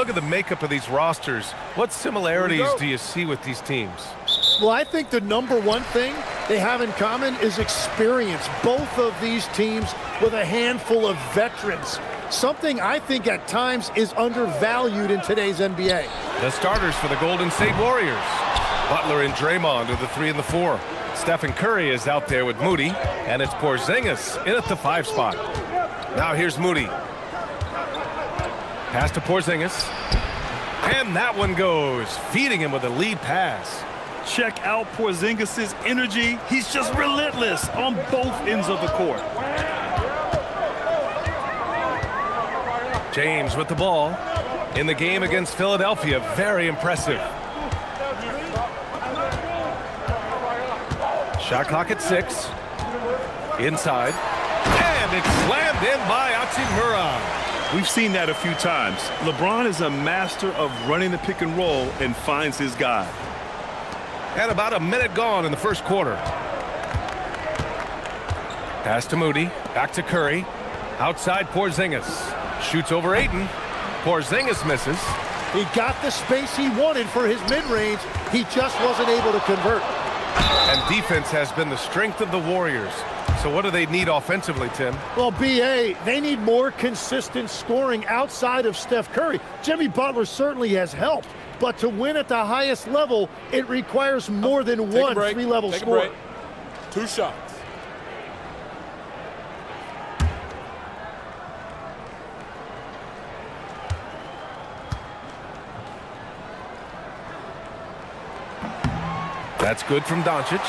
look at the makeup of these rosters, what similarities do you see with these teams? Well, I think the number one thing they have in common is experience. Both of these teams with a handful of veterans. Something I think at times is undervalued in today's NBA. The starters for the Golden State Warriors. Butler and Draymond are the 3 and the 4. Stephen Curry is out there with Moody, and it's Porzingis in at the 5 spot. Now here's Moody. Pass to Porzingis. And that one goes, feeding him with a lead pass. Check out Porzingis' energy. He's just relentless on both ends of the court. James with the ball. In the game against Philadelphia, very impressive. Shot clock at 6. Inside. And it's slammed in by Hachimura. We've seen that a few times. LeBron is a master of running the pick and roll and finds his guy. And about a minute gone in the first quarter. Pass to Moody. Back to Curry. Outside Porzingis. Shoots over Ayton. Porzingis misses. He got the space he wanted for his mid-range. He just wasn't able to convert. And defense has been the strength of the Warriors. So what do they need offensively, Tim? Well, B.A., they need more consistent scoring outside of Steph Curry. Jimmy Butler certainly has helped. But to win at the highest level, it requires more than one three-level score. 2 shots. That's good from Doncic.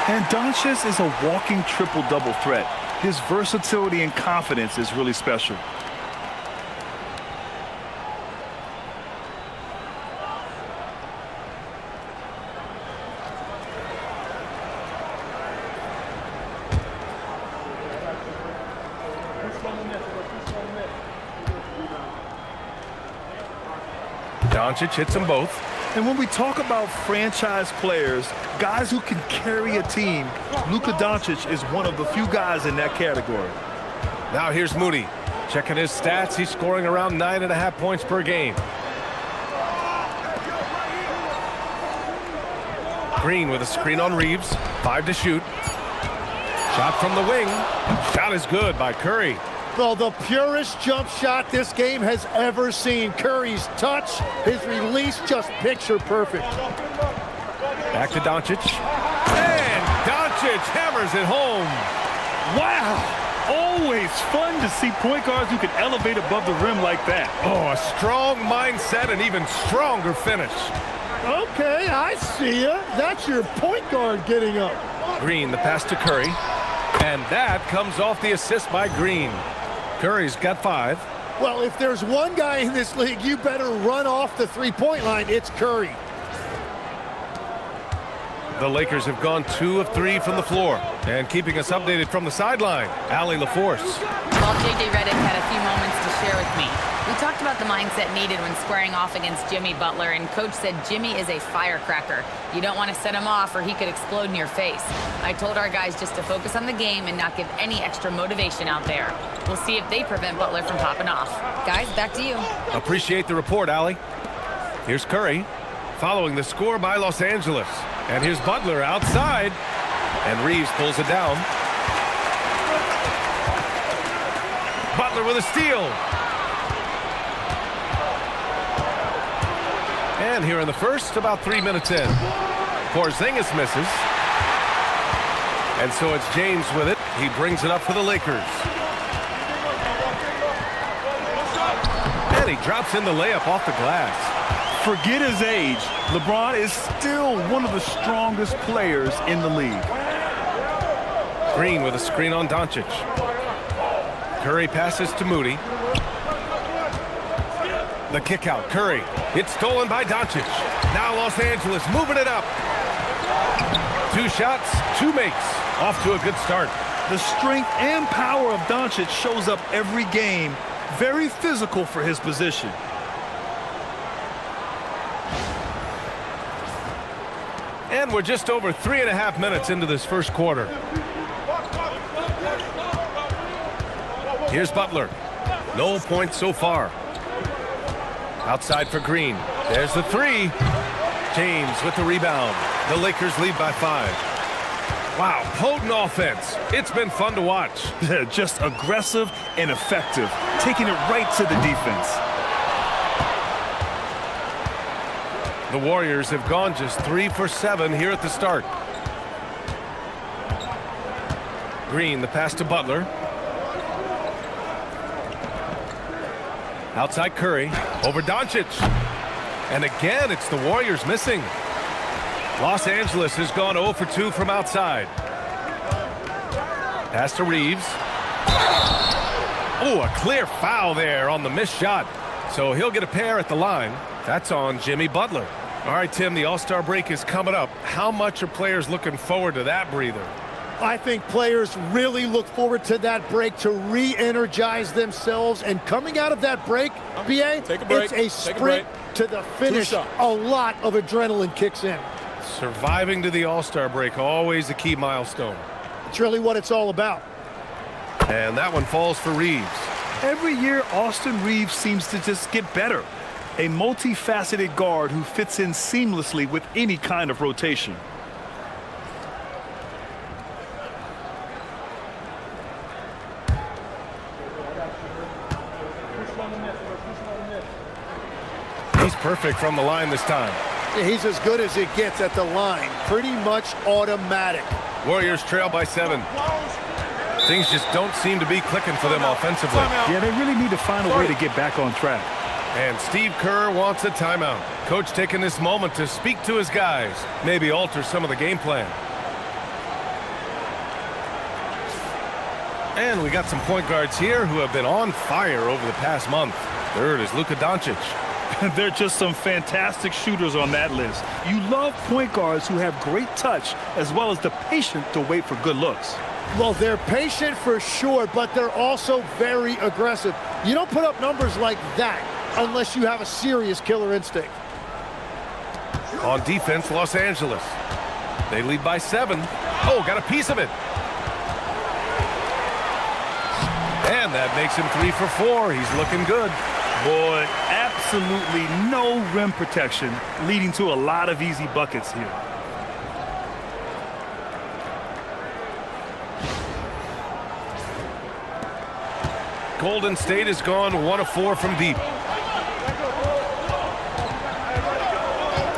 And Doncic is a walking triple-double threat. His versatility and confidence is really special. Doncic hits them both. And when we talk about franchise players, guys who can carry a team, Luka Doncic is one of the few guys in that category. Now here's Moody. Checking his stats, he's scoring around 9.5 points per game. Green with a screen on Reeves. 5 to shoot. Shot from the wing. Shot is good by Curry. Well, the purest jump shot this game has ever seen. Curry's touch, his release, just picture perfect. Back to Doncic. And Doncic hammers it home. Wow! Always fun to see point guards who can elevate above the rim like that. Oh, a strong mindset and even stronger finish. Okay, I see ya. That's your point guard getting up. Green, the pass to Curry. And that comes off the assist by Green. Curry's got 5. Well, if there's one guy in this league, you better run off the three-point line. It's Curry. The Lakers have gone 2 of 3 from the floor. And keeping us updated from the sideline, Allie LaForce. Well, J.J. Redick had a few moments to share with me. We talked about the mindset needed when squaring off against Jimmy Butler, and Coach said Jimmy is a firecracker. You don't want to set him off or he could explode in your face. I told our guys just to focus on the game and not give any extra motivation out there. We'll see if they prevent Butler from popping off. Guys, back to you. Appreciate the report, Allie. Here's Curry, following the score by Los Angeles. And here's Butler outside, and Reeves pulls it down. Butler with a steal. And here in the first, about 3 minutes in. Porzingis misses. And so it's James with it. He brings it up for the Lakers. And he drops in the layup off the glass. Forget his age. LeBron is still one of the strongest players in the league. Green with a screen on Doncic. Curry passes to Moody. The kick out, Curry. It's stolen by Doncic. Now Los Angeles moving it up. 2 shots, 2 makes. Off to a good start. The strength and power of Doncic shows up every game. Very physical for his position. And we're just over 3.5 minutes into this first quarter. Here's Butler. No points so far. Outside for Green. There's the three. James with the rebound. The Lakers lead by 5. Wow, potent offense. It's been fun to watch. Just aggressive and effective, taking it right to the defense. The Warriors have gone just 3 for 7 here at the start. Green, the pass to Butler. Outside Curry, over Doncic. And again, it's the Warriors missing. Los Angeles has gone 0 for 2 from outside. Pass to Reeves. Oh, a clear foul there on the missed shot. So he'll get a pair at the line. That's on Jimmy Butler. All right, Tim, the All-Star break is coming up. How much are players looking forward to that breather? I think players really look forward to that break to re-energize themselves. And coming out of that break, BA, Take a break. it's a sprint to the finish. A lot of adrenaline kicks in. Surviving to the All-Star break, always a key milestone. It's really what it's all about. And that one falls for Reeves. Every year, Austin Reeves seems to just get better. A multifaceted guard who fits in seamlessly with any kind of rotation. He's perfect from the line this time. He's as good as it gets at the line. Pretty much automatic. Warriors trail by 7. Things just don't seem to be clicking for them offensively. Yeah, they really need to find a way to get back on track. And Steve Kerr wants a timeout. Coach taking this moment to speak to his guys, maybe alter some of the game plan. And we got some point guards here who have been on fire over the past month. Third is Luka Doncic. They're just some fantastic shooters on that list. You love point guards who have great touch as well as the patience to wait for good looks. Well, they're patient for sure, but they're also very aggressive. You don't put up numbers like that unless you have a serious killer instinct. On defense, Los Angeles. They lead by 7. Oh, got a piece of it. And that makes him 3 for 4. He's looking good. Boy, absolutely no rim protection, leading to a lot of easy buckets here. Golden State has gone 1 of 4 from deep.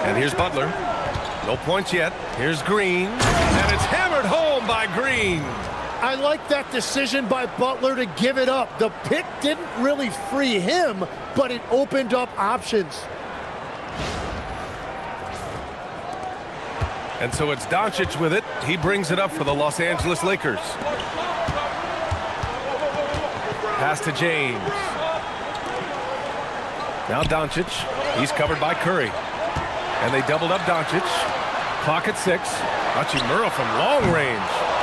And here's Butler. No points yet. Here's Green. And it's hammered home by Green. I like that decision by Butler to give it up. The pick didn't really free him, but it opened up options. And so it's Doncic with it. He brings it up for the Los Angeles Lakers. Pass to James. Now Doncic. He's covered by Curry. And they doubled up Doncic. Clock at 6. Hachimura from long range.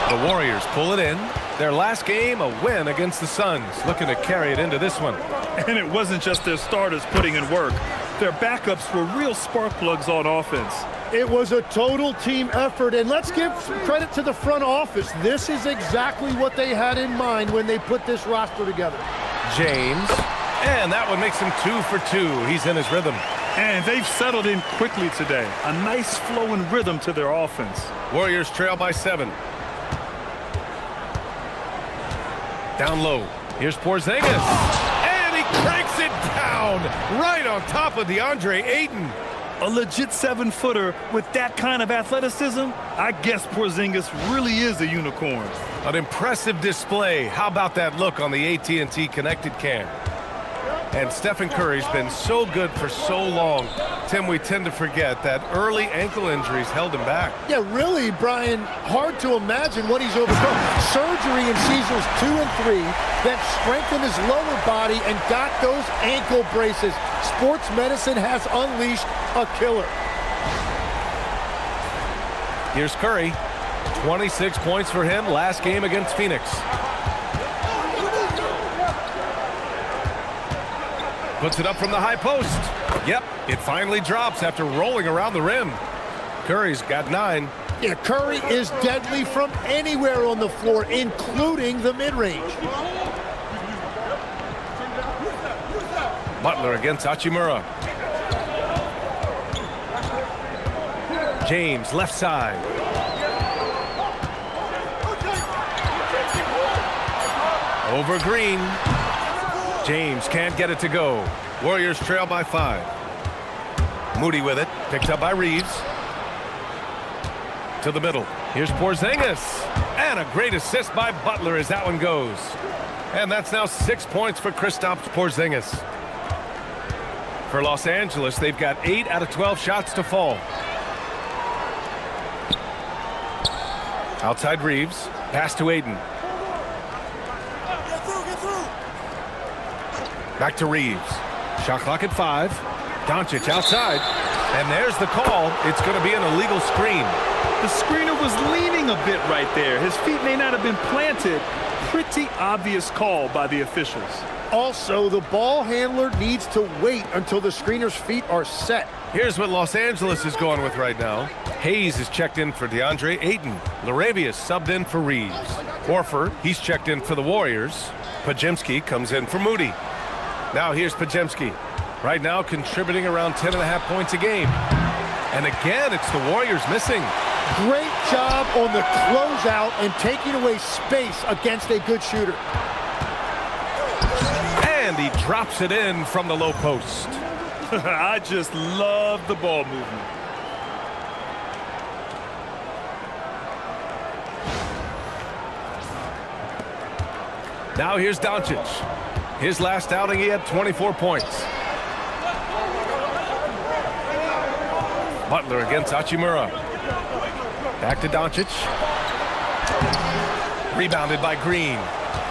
The Warriors pull it in. Their last game, a win against the Suns. Looking to carry it into this one. And it wasn't just their starters putting in work. Their backups were real spark plugs on offense. It was a total team effort, and let's give some credit to the front office. This is exactly what they had in mind when they put this roster together. James. And that one makes him 2 for 2. He's in his rhythm. And they've settled in quickly today. A nice flowing rhythm to their offense. Warriors trail by 7. Down low. Here's Porzingis. And he cranks it down right on top of DeAndre Ayton. A legit 7-footer with that kind of athleticism, I guess Porzingis really is a unicorn. An impressive display. How about that look on the AT&T connected cam? And Stephen Curry's been so good for so long. Tim, we tend to forget that early ankle injuries held him back. Yeah, really, Brian, hard to imagine what he's overcome. Surgery in seasons 2 and 3 that strengthened his lower body and got those ankle braces. Sports medicine has unleashed a killer. Here's Curry. 26 points for him last game against Phoenix. Puts it up from the high post. Yep, it finally drops after rolling around the rim. Curry's got 9. Yeah, Curry is deadly from anywhere on the floor, including the mid-range. Butler against Hachimura. James, left side. Over Green. James can't get it to go. Warriors trail by 5. Moody with it. Picked up by Reeves. To the middle. Here's Porzingis. And a great assist by Butler as that one goes. And that's now 6 points for Kristaps Porzingis. For Los Angeles, they've got 8 out of 12 shots to fall. Outside Reeves. Pass to Aiden. Back to Reeves. Shot clock at 5. Doncic outside. And there's the call. It's going to be an illegal screen. The screener was leaning a bit right there. His feet may not have been planted. Pretty obvious call by the officials. Also, the ball handler needs to wait until the screener's feet are set. Here's what Los Angeles is going with right now. Hayes is checked in for DeAndre Ayton. Laravius subbed in for Reeves. Horford, he's checked in for the Warriors. Podziemski comes in for Moody. Now here's Podziemski. Right now contributing around 10.5 points a game. And again, it's the Warriors missing. Great job on the closeout and taking away space against a good shooter. And he drops it in from the low post. I just love the ball movement. Now here's Doncic. His last outing, he had 24 points. Butler against Hachimura. Back to Doncic. Rebounded by Green.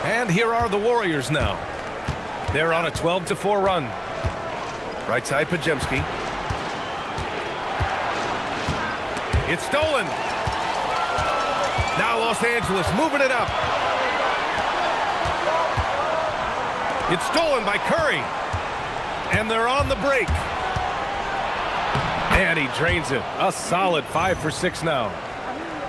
And here are the Warriors now. They're on a 12-4 run. Right side, Podziemski. It's stolen. Now Los Angeles moving it up. It's stolen by Curry. And they're on the break. And he drains it. A solid 5 for 6 now.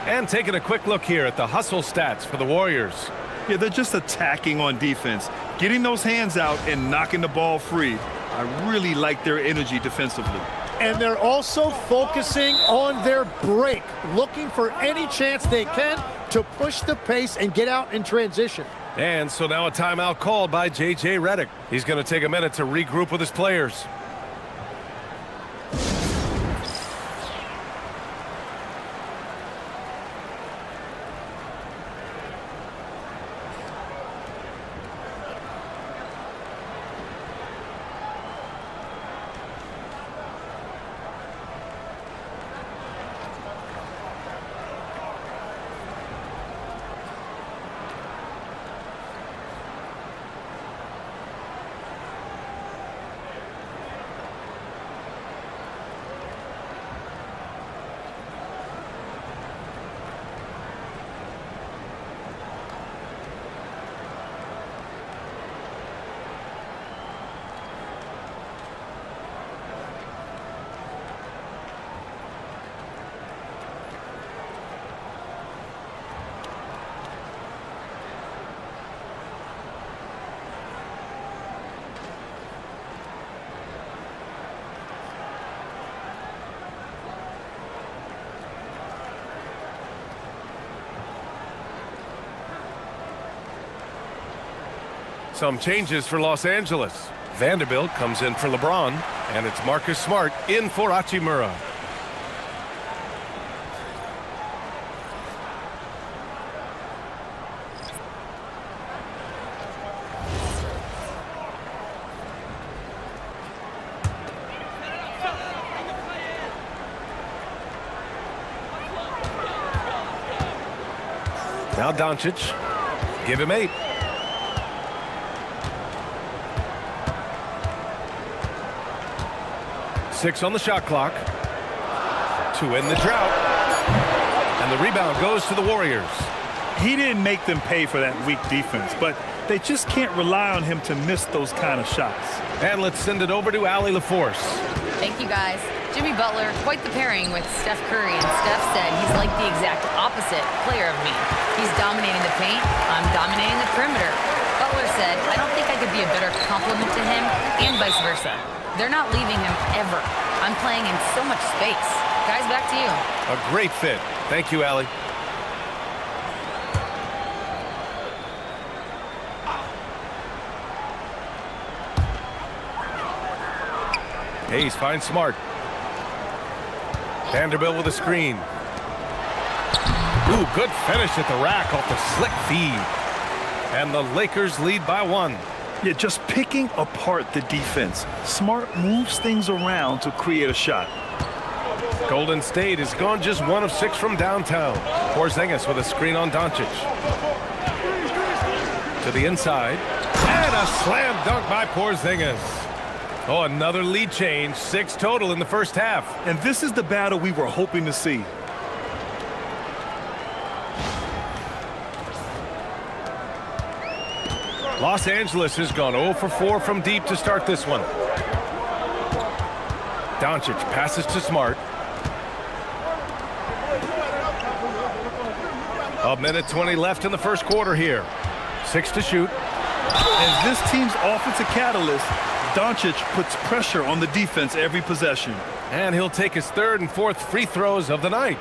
And taking a quick look here at the hustle stats for the Warriors. Yeah, they're just attacking on defense, getting those hands out and knocking the ball free. I really like their energy defensively. And they're also focusing on their break, looking for any chance they can to push the pace and get out in transition. And so now a timeout called by J.J. Redick. He's going to take a minute to regroup with his players. Some changes for Los Angeles. Vanderbilt comes in for LeBron, and it's Marcus Smart in for Hachimura. Now Doncic. Give him 8. Six on the shot clock to end the drought. And the rebound goes to the Warriors. He didn't make them pay for that weak defense, but they just can't rely on him to miss those kind of shots. And let's send it over to Allie LaForce. Thank you, guys. Jimmy Butler, quite the pairing with Steph Curry, and Steph said he's like the exact opposite player of me. He's dominating the paint, I'm dominating the perimeter. Butler said, I don't think I could be be a better complement to him and vice versa. They're not leaving him ever. I'm playing in so much space. Guys, back to you. A great fit. Thank you, Allie. Hayes finds Smart. Vanderbilt with a screen. Ooh, good finish at the rack off the slick feed. And the Lakers lead by 1. Yeah, just picking apart the defense. Smart moves things around to create a shot. Golden State has gone just 1 of 6 from downtown. Porzingis with a screen on Doncic. To the inside. And a slam dunk by Porzingis. Oh, another lead change. 6 total in the first half. And this is the battle we were hoping to see. Los Angeles has gone 0 for 4 from deep to start this one. Doncic passes to Smart. A minute 20 left in the first quarter here. 6 to shoot. As this team's offensive catalyst, Doncic puts pressure on the defense every possession. And he'll take his 3rd and 4th free throws of the night.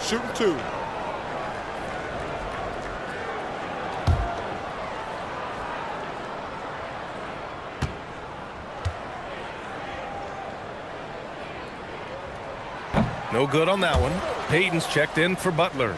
Shooting 2. No good on that one. Payton's checked in for Butler.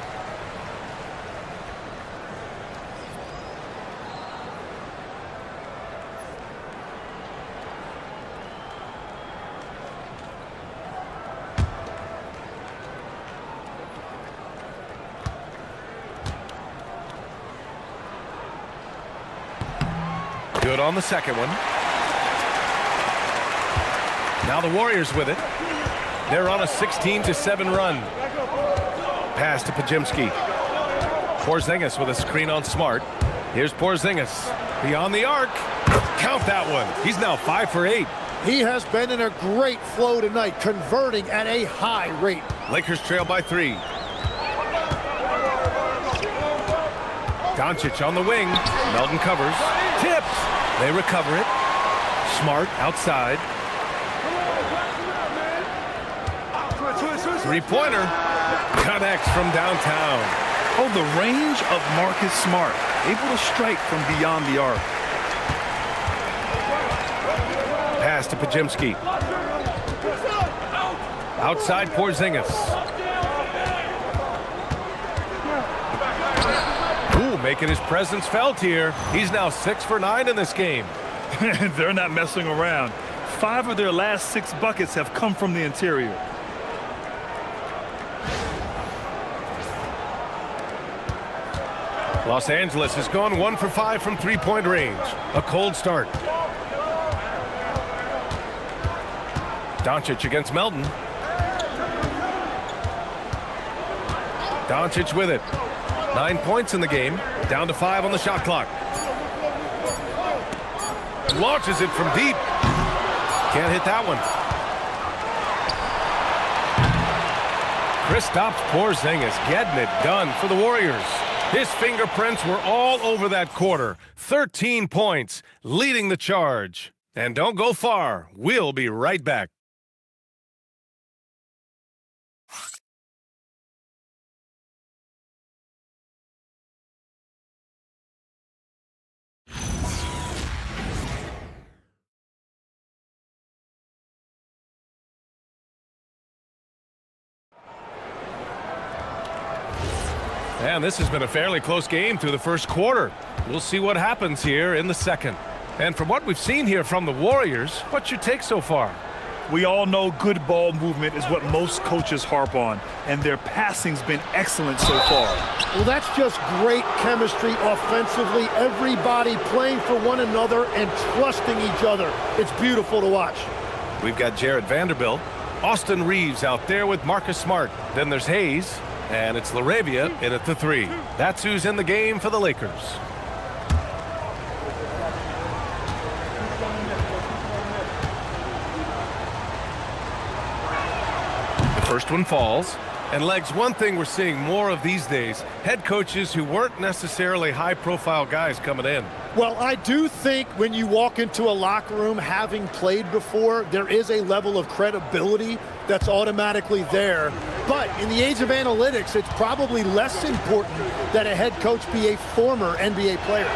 Good on the second one. Now the Warriors with it. They're on a 16-7 run. Pass to Pajimski. Porzingis with a screen on Smart. Here's Porzingis. Beyond the arc. Count that one. He's now 5 for 8. He has been in a great flow tonight, converting at a high rate. Lakers trail by 3. Doncic on the wing. Melton covers. Tipped. They recover it. Smart outside. Three-pointer. Connects from downtown. Oh, the range of Marcus Smart. Able to strike from beyond the arc. Pass to Pajimski. Outside Porzingis. Ooh, making his presence felt here. He's now 6 for 9 in this game. They're not messing around. 5 of their last 6 buckets have come from the interior. Los Angeles has gone 1 for 5 from three-point range. A cold start. Doncic against Melton. Doncic with it. 9 points in the game. Down to 5 on the shot clock. Launches it from deep. Can't hit that one. Kristaps Porzingis getting it done for the Warriors. His fingerprints were all over that quarter. 13 points, leading the charge. And don't go far. We'll be right back. And this has been a fairly close game through the first quarter. We'll see what happens here in the second. And from what we've seen here from the Warriors, what's your take so far? We all know good ball movement is what most coaches harp on, and their passing's been excellent so far. Well, that's just great chemistry offensively. Everybody playing for one another and trusting each other. It's beautiful to watch. We've got Jarrett Vanderbilt, Austin Reeves out there with Marcus Smart. Then there's Hayes, and it's LaRavia in at the 3. That's who's in the game for the Lakers. The first one falls. And Legs, one thing we're seeing more of these days, head coaches who weren't necessarily high-profile guys coming in. Well, I do think when you walk into a locker room having played before, there is a level of credibility that's automatically there. But in the age of analytics, it's probably less important that a head coach be a former NBA player.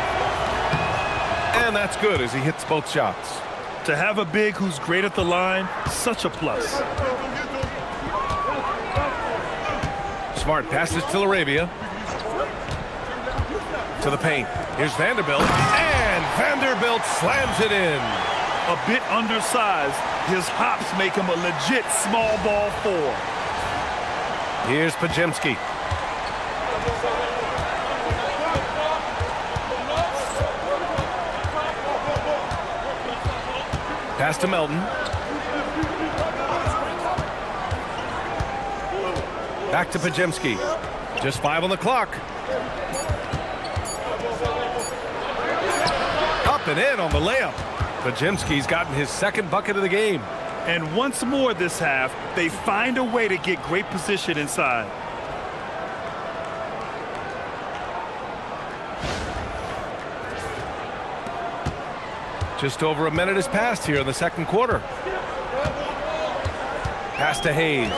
And that's good as he hits both shots. To have a big who's great at the line, such a plus. Smart passes to Laravia. To the paint. Here's Vanderbilt. And Vanderbilt slams it in. A bit undersized, his hops make him a legit small ball 4. Here's Pajemski. Pass to Melton. Back to Pajemski. Just 5 on the clock. Up and in on the layup. Pajemski's gotten his second bucket of the game. And once more this half, they find a way to get great position inside. Just over a minute has passed here in the second quarter. Pass to Hayes.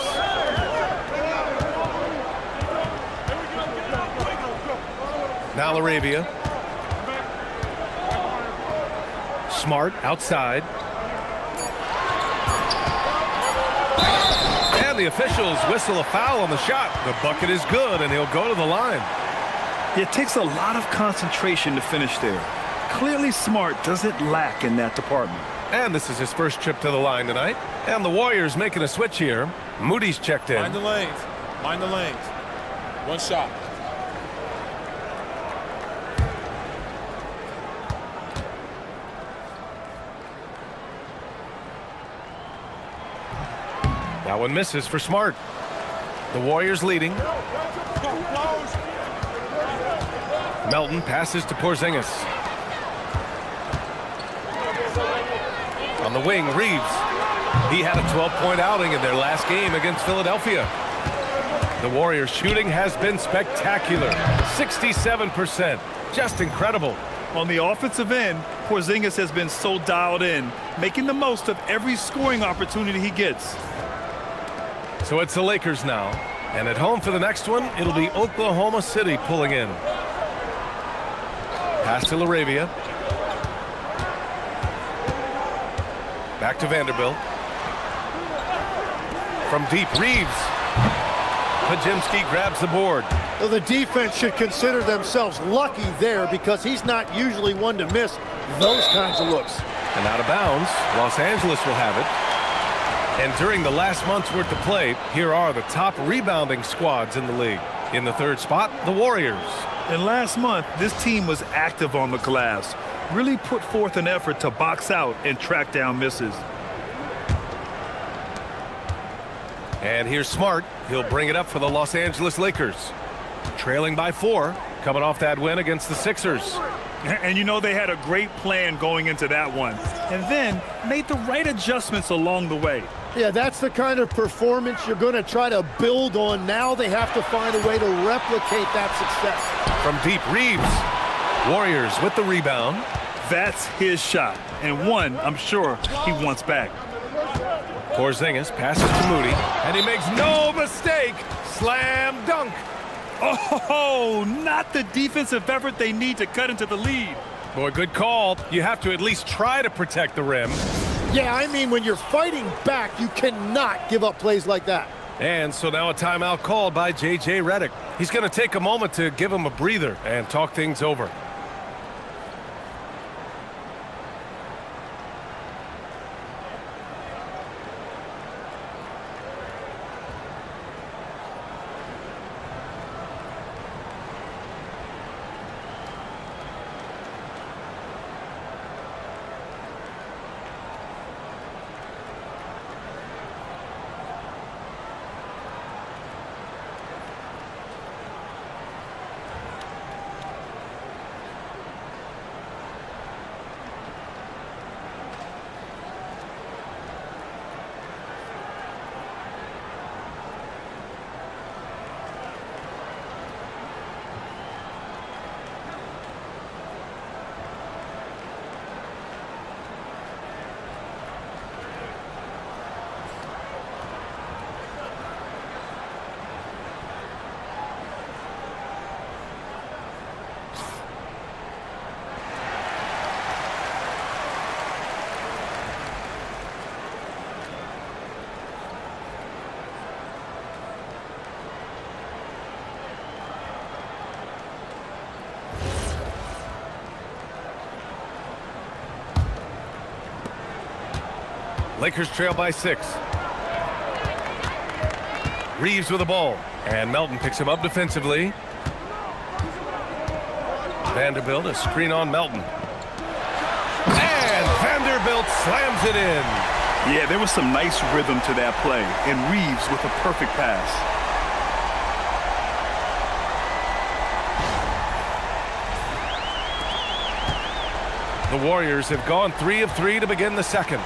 Now Laravia. Smart outside. And the officials whistle a foul on the shot. The bucket is good, and he'll go to the line. It takes a lot of concentration to finish there. Clearly Smart doesn't lack in that department. And this is his first trip to the line tonight. And the Warriors making a switch here. Moody's checked in. Mind the lanes. Mind the lanes. One shot. That one misses for Smart. The Warriors leading. Melton passes to Porzingis. On the wing, Reeves. He had a 12-point outing in their last game against Philadelphia. The Warriors' shooting has been spectacular. 67%. Just incredible. On the offensive end, Porzingis has been so dialed in, making the most of every scoring opportunity he gets. So it's the Lakers now. And at home for the next one, it'll be Oklahoma City pulling in. Pass to Laravia. Back to Vanderbilt. From deep, Reeves. Pajemski grabs the board. Well, the defense should consider themselves lucky there because he's not usually one to miss those kinds of looks. And out of bounds, Los Angeles will have it. And during the last month's worth of play, here are the top rebounding squads in the league. In the third spot, the Warriors. And last month, this team was active on the glass, really put forth an effort to box out and track down misses. And here's Smart. He'll bring it up for the Los Angeles Lakers. Trailing by 4, coming off that win against the Sixers. And you know they had a great plan going into that one, and then made the right adjustments along the way. Yeah, that's the kind of performance you're going to try to build on. Now they have to find a way to replicate that success. From deep, Reeves. Warriors with the rebound. That's his shot, and one I'm sure he wants back. Porzingis passes to Moody, and he makes no mistake. Slam dunk. Oh, not the defensive effort they need to cut into the lead. Boy, good call. You have to at least try to protect the rim. Yeah, I mean, when you're fighting back, you cannot give up plays like that. And so now a timeout called by J.J. Redick. He's going to take a moment to give him a breather and talk things over. Lakers trail by 6. Reeves with the ball. And Melton picks him up defensively. Vanderbilt, a screen on Melton. And Vanderbilt slams it in. Yeah, there was some nice rhythm to that play. And Reeves with a perfect pass. The Warriors have gone 3 of 3 to begin the second.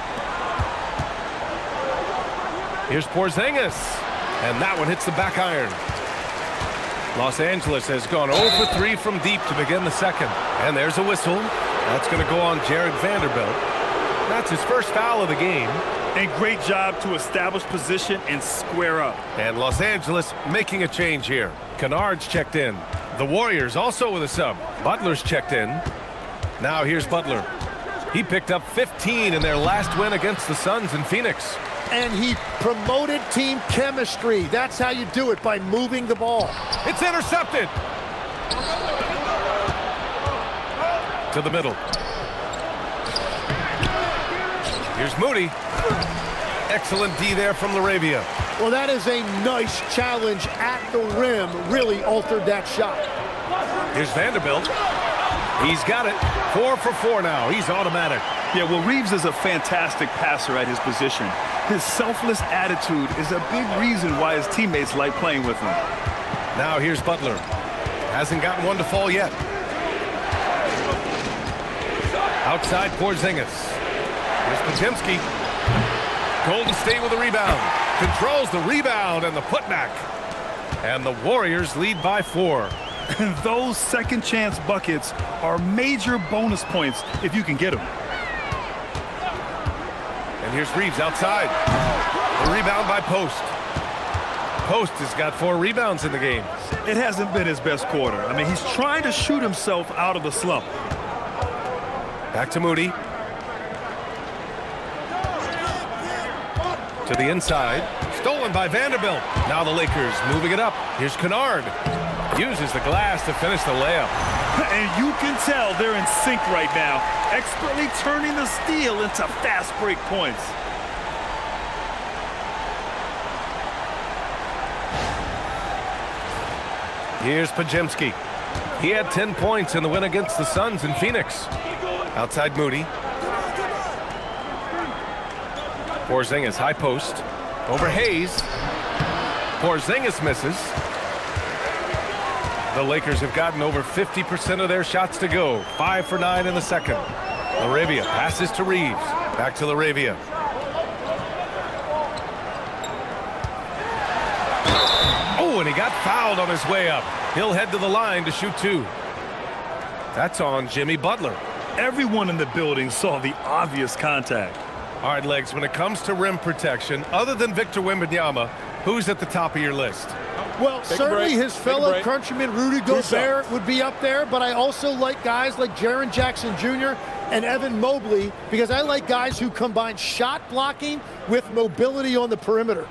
Here's Porzingis. And that one hits the back iron. Los Angeles has gone 0 for 3 from deep to begin the second. And there's a whistle. That's going to go on Jared Vanderbilt. That's his first foul of the game. And great job to establish position and square up. And Los Angeles making a change here. Kennard's checked in. The Warriors also with a sub. Butler's checked in. Now here's Butler. He picked up 15 in their last win against the Suns in Phoenix. And he promoted team chemistry. That's how you do it, by moving the ball. It's intercepted. To the middle. Here's Moody. Excellent D there from LaRavia. Well, that is a nice challenge at the rim. Really altered that shot. Here's Vanderbilt. He's got it. 4 for 4 now. He's automatic. Yeah, well, Reeves is a fantastic passer at his position. His selfless attitude is a big reason why his teammates like playing with him. Now here's Butler. Hasn't gotten one to fall yet. Outside Porzingis. Here's Podziemski. Golden State with the rebound. Controls the rebound and the putback. And the Warriors lead by 4. And those second chance buckets are major bonus points if you can get them. And here's Reeves outside. The rebound by Post. Post has got 4 rebounds in the game. It hasn't been his best quarter. I mean, he's trying to shoot himself out of the slump. Back to Moody. To the inside. Stolen by Vanderbilt. Now the Lakers moving it up. Here's Kennard. Uses the glass to finish the layup. And you can tell they're in sync right now, expertly turning the steal into fast break points. Here's Podziemski. He had 10 points in the win against the Suns in Phoenix. Outside Moody. Porzingis, high post. Over Hayes. Porzingis misses. The Lakers have gotten over 50% of their shots to go. 5 for 9 in the second. LaRavia passes to Reeves. Back to LaRavia. Oh, and he got fouled on his way up. He'll head to the line to shoot 2. That's on Jimmy Butler. Everyone in the building saw the obvious contact. All right, Legs, when it comes to rim protection, other than Victor Wembanyama, who's at the top of your list? Well, certainly his fellow countryman Rudy Gobert would be up there, but I also like guys like Jaren Jackson Jr. and Evan Mobley, because I like guys who combine shot blocking with mobility on the perimeter.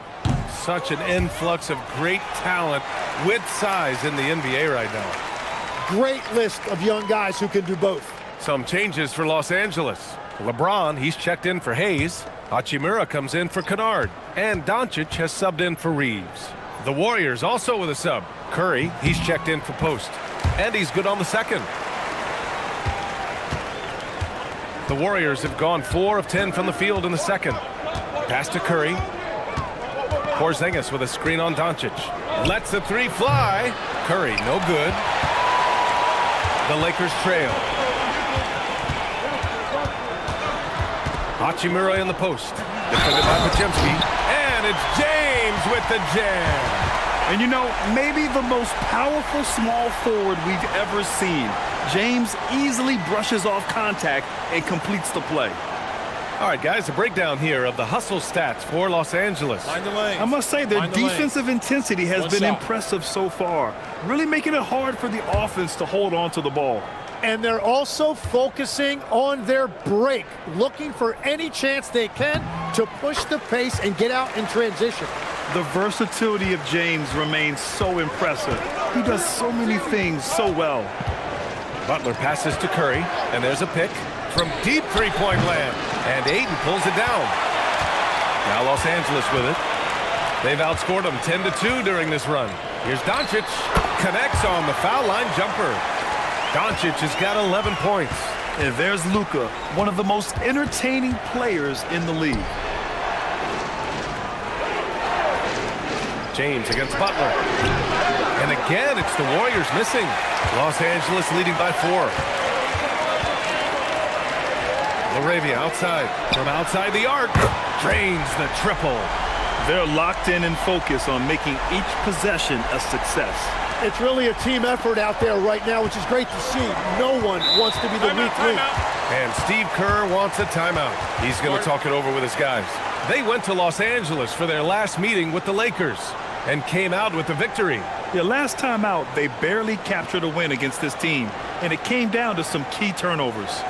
Such an influx of great talent with size in the NBA right now. Great list of young guys who can do both. Some changes for Los Angeles. LeBron, he's checked in for Hayes. Hachimura comes in for Kennard. And Doncic has subbed in for Reeves. The Warriors also with a sub. Curry, he's checked in for Post. And he's good on the second. The Warriors have gone 4 of 10 from the field in the second. Pass to Curry. Porzingis with a screen on Doncic. Lets the 3 fly. Curry, no good. The Lakers trail. Hachimura in the post. Defended by Podziemski. And it's James with the jam. And you know, maybe the most powerful small forward we've ever seen. James easily brushes off contact and completes the play. All right, guys, a breakdown here of the hustle stats for Los Angeles. I must say, their defensive intensity has been impressive so far, really making it hard for the offense to hold on to the ball. And they're also focusing on their break, looking for any chance they can to push the pace and get out in transition. The versatility of James remains so impressive. He does so many things so well. Butler passes to Curry, and there's a pick from deep three-point land. And Ayton pulls it down. Now Los Angeles with it. They've outscored them 10-2 during this run. Here's Doncic. Connects on the foul line jumper. Doncic has got 11 points. And there's Luka, one of the most entertaining players in the league. James against Butler. And again, it's the Warriors missing. Los Angeles leading by 4. LaRavia outside. From outside the arc. Drains the triple. They're locked in and focused on making each possession a success. It's really a team effort out there right now, which is great to see. No one wants to be the weak link. And Steve Kerr wants a timeout. He's going to talk it over with his guys. They went to Los Angeles for their last meeting with the Lakers and came out with the victory. Yeah, last time out, they barely captured a win against this team, and it came down to some key turnovers.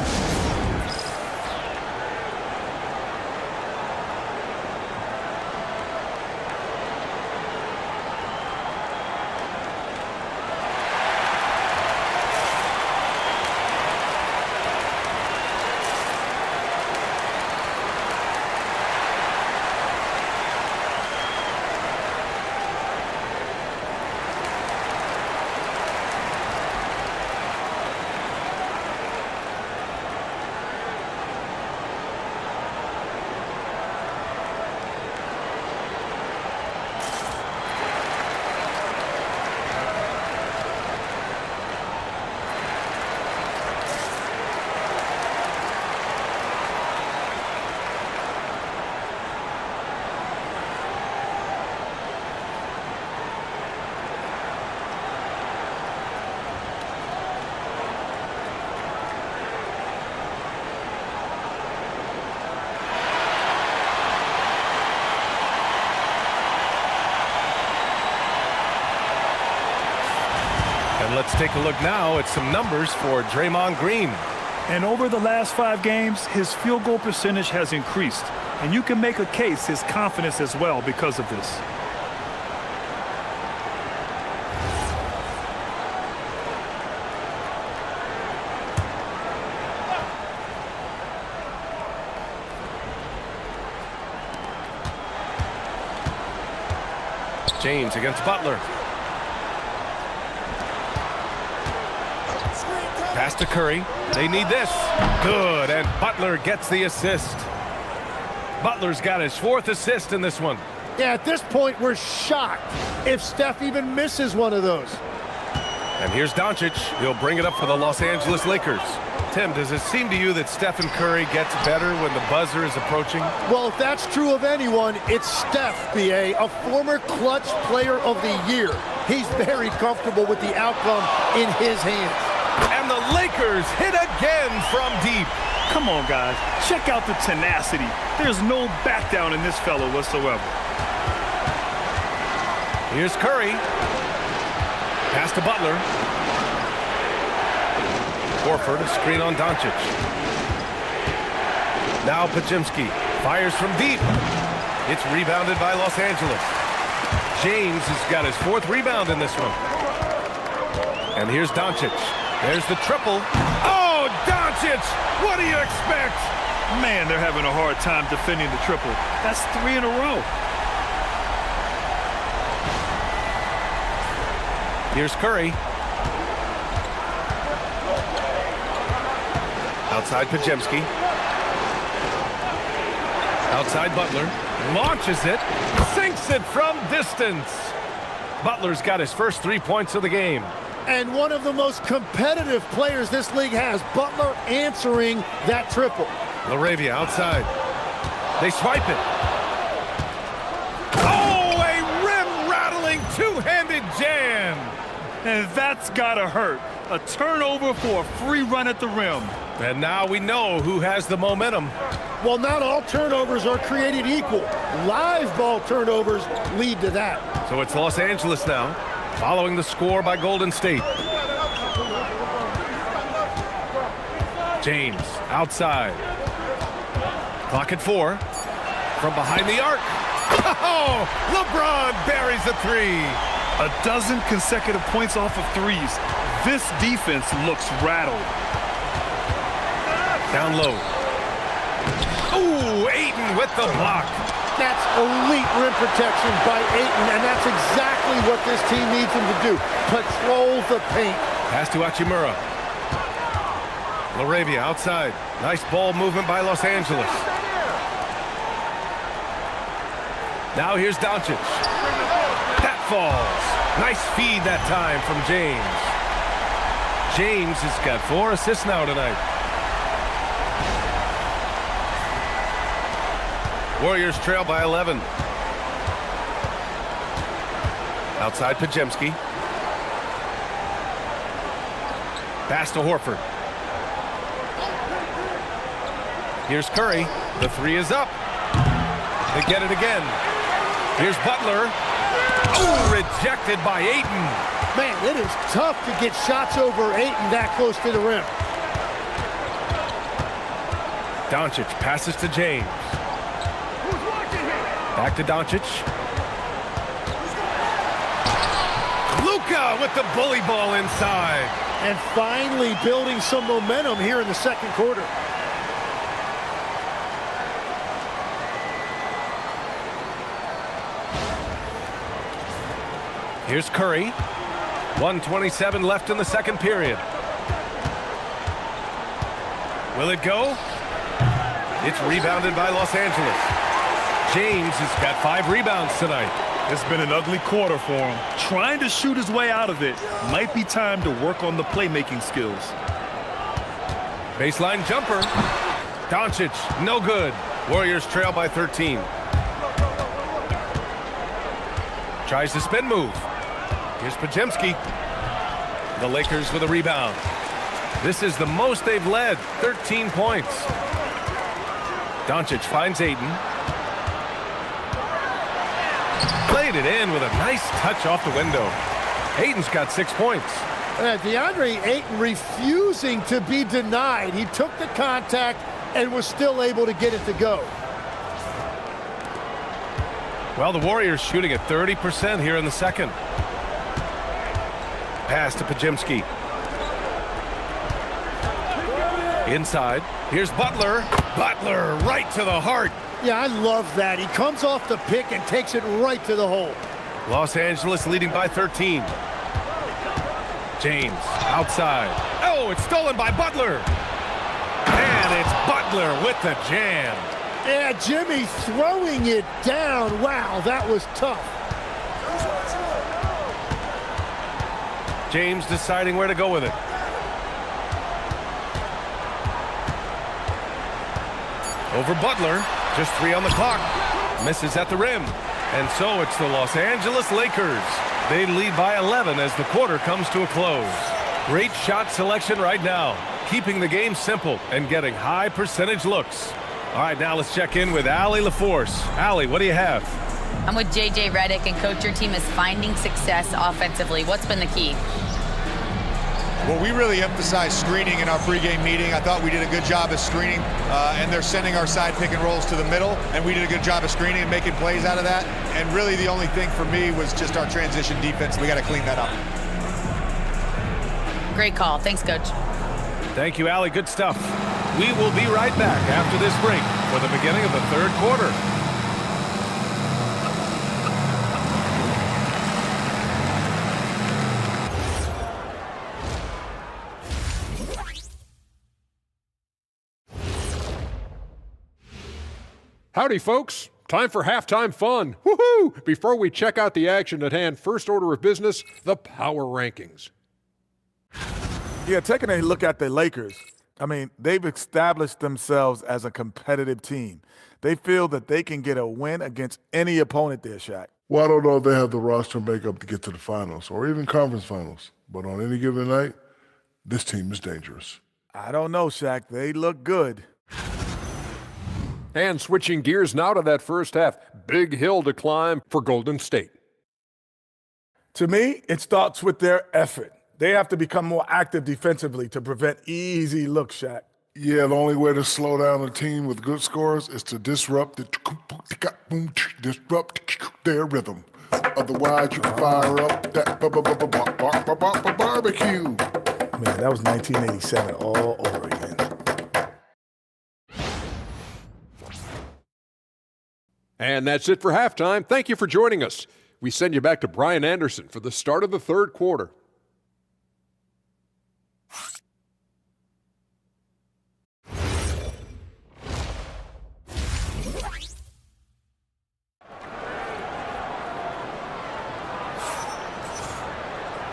And let's take a look now at some numbers for Draymond Green. And over the last 5 games, his field goal percentage has increased. And you can make a case his confidence as well because of this. James against Butler. Pass to Curry. They need this. Good, and Butler gets the assist. Butler's got his 4th assist in this one. Yeah, at this point, we're shocked if Steph even misses one of those. And here's Doncic. He'll bring it up for the Los Angeles Lakers. Tim, does it seem to you that Stephen Curry gets better when the buzzer is approaching? Well, if that's true of anyone, it's Steph, B.A., a former clutch player of the year. He's very comfortable with the outcome in his hands. And the Lakers hit again from deep. Come on, guys. Check out the tenacity. There's no back down in this fellow whatsoever. Here's Curry. Pass to Butler. Horford, a screen on Doncic. Now Podziemski fires from deep. It's rebounded by Los Angeles. James has got his 4th rebound in this one. And here's Doncic. There's the triple. Oh, Doncic! What do you expect? Man, they're having a hard time defending the triple. That's 3 in a row. Here's Curry. Outside Podziemski. Outside Butler. Launches it. Sinks it from distance. Butler's got his first 3 points of the game. And one of the most competitive players this league has, Butler answering that triple. LaRavia outside. They swipe it. Oh, a rim-rattling two-handed jam. And that's gotta hurt. A turnover for a free run at the rim. And now we know who has the momentum. Well, not all turnovers are created equal. Live ball turnovers lead to that. So it's Los Angeles now, following the score by Golden State. James outside. Clock at 4. From behind the arc. Oh, LeBron buries a 3. A dozen consecutive points off of threes. This defense looks rattled. Down low. Ooh, Ayton with the block. That's elite rim protection by Ayton, and that's exactly what this team needs him to do. Patrol the paint. Pass to Hachimura. LaRavia outside. Nice ball movement by Los Angeles. Now here's Doncic. That falls. Nice feed that time from James. James has got 4 assists now tonight. Warriors trail by 11. Outside Podziemski. Pass to Horford. Here's Curry. The 3 is up. They get it again. Here's Butler. Oh, rejected by Ayton. Man, it is tough to get shots over Ayton that close to the rim. Doncic passes to James. Back to Doncic. Luka with the bully ball inside. And finally building some momentum here in the second quarter. Here's Curry. 1:27 left in the second period. Will it go? It's rebounded by Los Angeles. James has got 5 rebounds tonight. It's been an ugly quarter for him. Trying to shoot his way out of it. Might be time to work on the playmaking skills. Baseline jumper. Doncic, no good. Warriors trail by 13. Tries the spin move. Here's Podziemski. The Lakers with a rebound. This is the most they've led, 13 points. Doncic finds Ayton. Played it in with a nice touch off the window. Ayton's got 6 points. DeAndre Ayton refusing to be denied. He took the contact and was still able to get it to go. Well, the Warriors shooting at 30% here in the second. Pass to Podziemski. Inside. Here's Butler. Butler right to the heart. Yeah, I love that. He comes off the pick and takes it right to the hole. Los Angeles leading by 13. James outside. Oh, it's stolen by Butler. And it's Butler with the jam. Yeah, Jimmy throwing it down. Wow, that was tough. James deciding where to go with it. Over Butler. Just 3 on the clock. Misses at the rim. And so it's the Los Angeles Lakers. They lead by 11 as the quarter comes to a close. Great shot selection right now. Keeping the game simple and getting high percentage looks. All right, now let's check in with Allie LaForce. Allie, what do you have? I'm with JJ Redick, and coach, your team is finding success offensively. What's been the key? Well, we really emphasized screening in our pregame meeting. I thought we did a good job of screening, and they're sending our side pick and rolls to the middle, and we did a good job of screening and making plays out of that. And really the only thing for me was just our transition defense. We got to clean that up. Great call. Thanks, coach. Thank you, Allie. Good stuff. We will be right back after this break for the beginning of the third quarter. Howdy, folks. Time for halftime fun. Woohoo! Before we check out the action at hand, first order of business, the power rankings. Yeah, taking a look at the Lakers, I mean, they've established themselves as a competitive team. They feel that they can get a win against any opponent there, Shaq. Well, I don't know if they have the roster makeup to get to the finals or even conference finals. But on any given night, this team is dangerous. I don't know, Shaq. They look good. And switching gears now to that first half, big hill to climb for Golden State. To me, it starts with their effort. They have to become more active defensively to prevent easy looks, Shaq. Yeah, the only way to slow down a team with good scores is to disrupt their rhythm. Otherwise, you can fire up that barbecue. Man, that was 1987 all over again. And that's it for halftime. Thank you for joining us. We send you back to Brian Anderson for the start of the third quarter.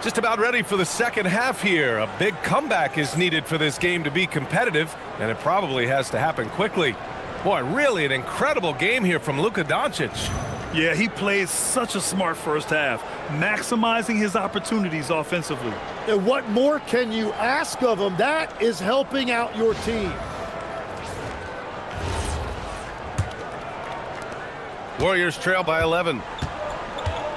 Just about ready for the second half here. A big comeback is needed for this game to be competitive, and it probably has to happen quickly. Boy, really an incredible game here from Luka Doncic. Yeah, he played such a smart first half, maximizing his opportunities offensively. And what more can you ask of him? That is helping out your team. Warriors trail by 11.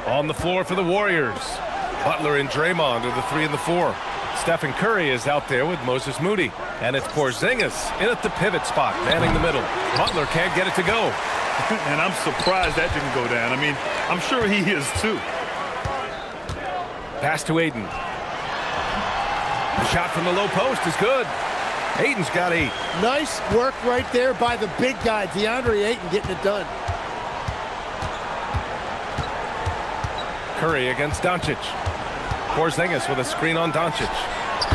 On the floor for the Warriors. Butler and Draymond are the 3 and the 4. Stephen Curry is out there with Moses Moody. And it's Porzingis in at the pivot spot, manning the middle. Butler can't get it to go. And I'm surprised that didn't go down. I mean, I'm sure he is too. Pass to Ayton. The shot from the low post is good. Ayton's got 8. Nice work right there by the big guy, DeAndre Ayton, getting it done. Curry against Doncic. Porzingis with a screen on Doncic.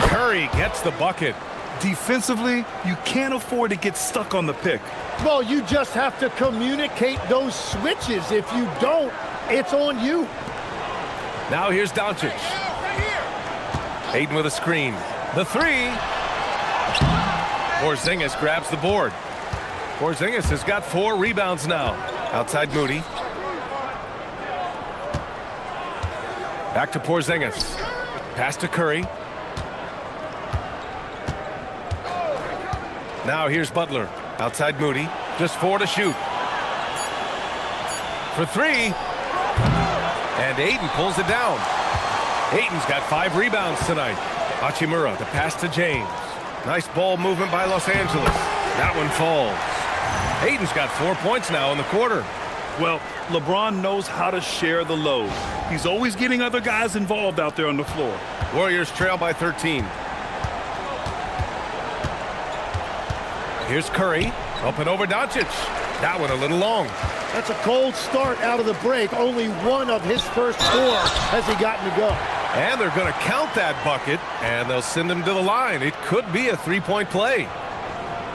Curry gets the bucket. Defensively, you can't afford to get stuck on the pick. Well, you just have to communicate those switches. If you don't, it's on you. Now here's Doncic. Ayton with a screen. The 3. Porzingis grabs the board. Porzingis has got 4 rebounds now. Outside Moody. Back to Porzingis. Pass to Curry. Now here's Butler. Outside Moody. Just 4 to shoot. For 3. And Ayton pulls it down. Ayton's got 5 rebounds tonight. Hachimura, the pass to James. Nice ball movement by Los Angeles. That one falls. Ayton's got 4 points now in the quarter. Well, LeBron knows how to share the load. He's always getting other guys involved out there on the floor. Warriors trail by 13. Here's Curry. Up and over Doncic. That one a little long. That's a cold start out of the break. Only one of his first 4 has he gotten to go. And they're going to count that bucket, and they'll send him to the line. It could be a 3-point play.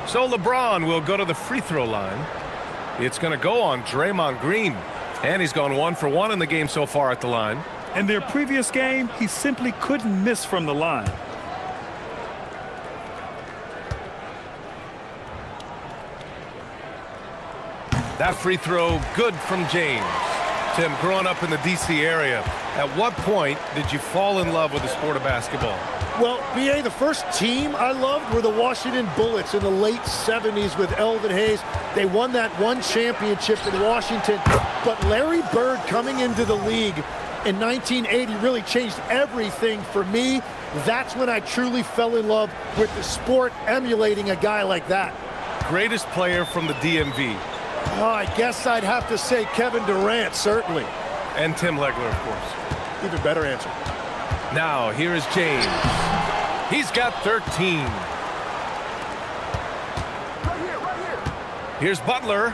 So LeBron will go to the free throw line. It's going to go on Draymond Green. And he's gone 1 for 1 in the game so far at the line. In their previous game, he simply couldn't miss from the line. That free throw good from James. Tim, growing up in the D.C. area, at what point did you fall in love with the sport of basketball? Well, B.A., the first team I loved were the Washington Bullets in the late 70s with Elvin Hayes. They won that one championship in Washington. But Larry Bird coming into the league in 1980 really changed everything for me. That's when I truly fell in love with the sport, emulating a guy like that. Greatest player from the DMV? Oh, I guess I'd have to say Kevin Durant, certainly. And Tim Legler, of course. Even better answer. Now, here is James. He's got 13. Here's Butler.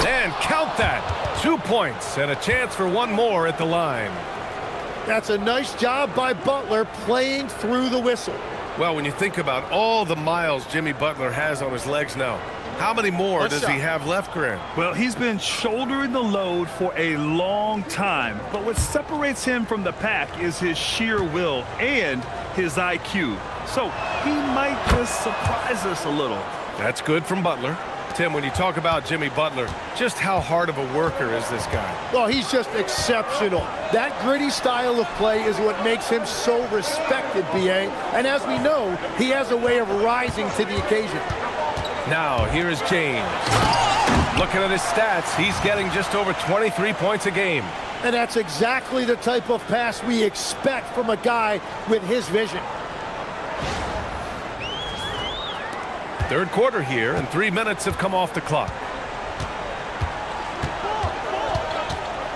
And count that. 2 points and a chance for 1 more at the line. That's a nice job by Butler playing through the whistle. Well, when you think about all the miles Jimmy Butler has on his legs now, how many more does he have left, Grant? Well, he's been shouldering the load for a long time. But what separates him from the pack is his sheer will and his IQ. So he might just surprise us a little. That's good from Butler. Tim, when you talk about Jimmy Butler, just how hard of a worker is this guy? Well, he's just exceptional. That gritty style of play is what makes him so respected, B.A. And as we know, he has a way of rising to the occasion. Now, here is James. Looking at his stats, he's getting just over 23 points a game. And that's exactly the type of pass we expect from a guy with his vision. Third quarter here, and 3 minutes have come off the clock.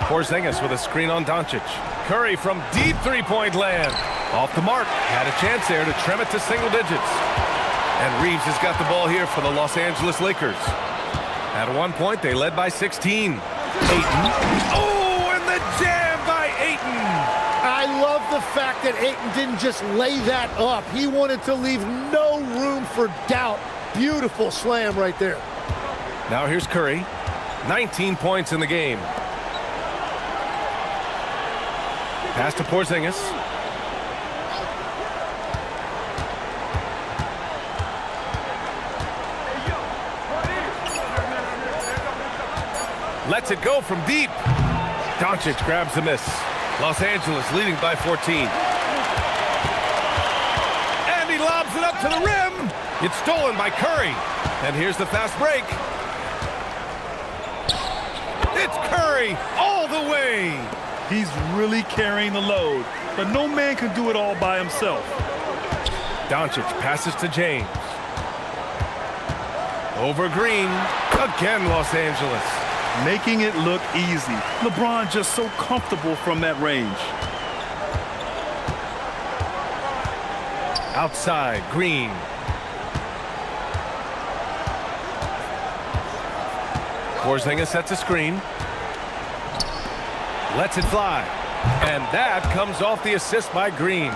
Porzingis with a screen on Doncic. Curry from deep three-point land. Off the mark. Had a chance there to trim it to single digits. And Reeves has got the ball here for the Los Angeles Lakers. At one point, they led by 16. Ayton. Oh, and the jam by Ayton. I love the fact that Ayton didn't just lay that up. He wanted to leave no room for doubt. Beautiful slam right there. Now here's Curry. 19 points in the game. Pass to Porzingis. Lets it go from deep. Doncic grabs the miss. Los Angeles leading by 14. And he lobs it up to the rim. It's stolen by Curry. And here's the fast break. It's Curry all the way. He's really carrying the load, but no man can do it all by himself. Doncic passes to James. Over Green. Again, Los Angeles. Making it look easy. LeBron just so comfortable from that range. Outside, Green. Porzingis sets a screen. Lets it fly. And that comes off the assist by Green.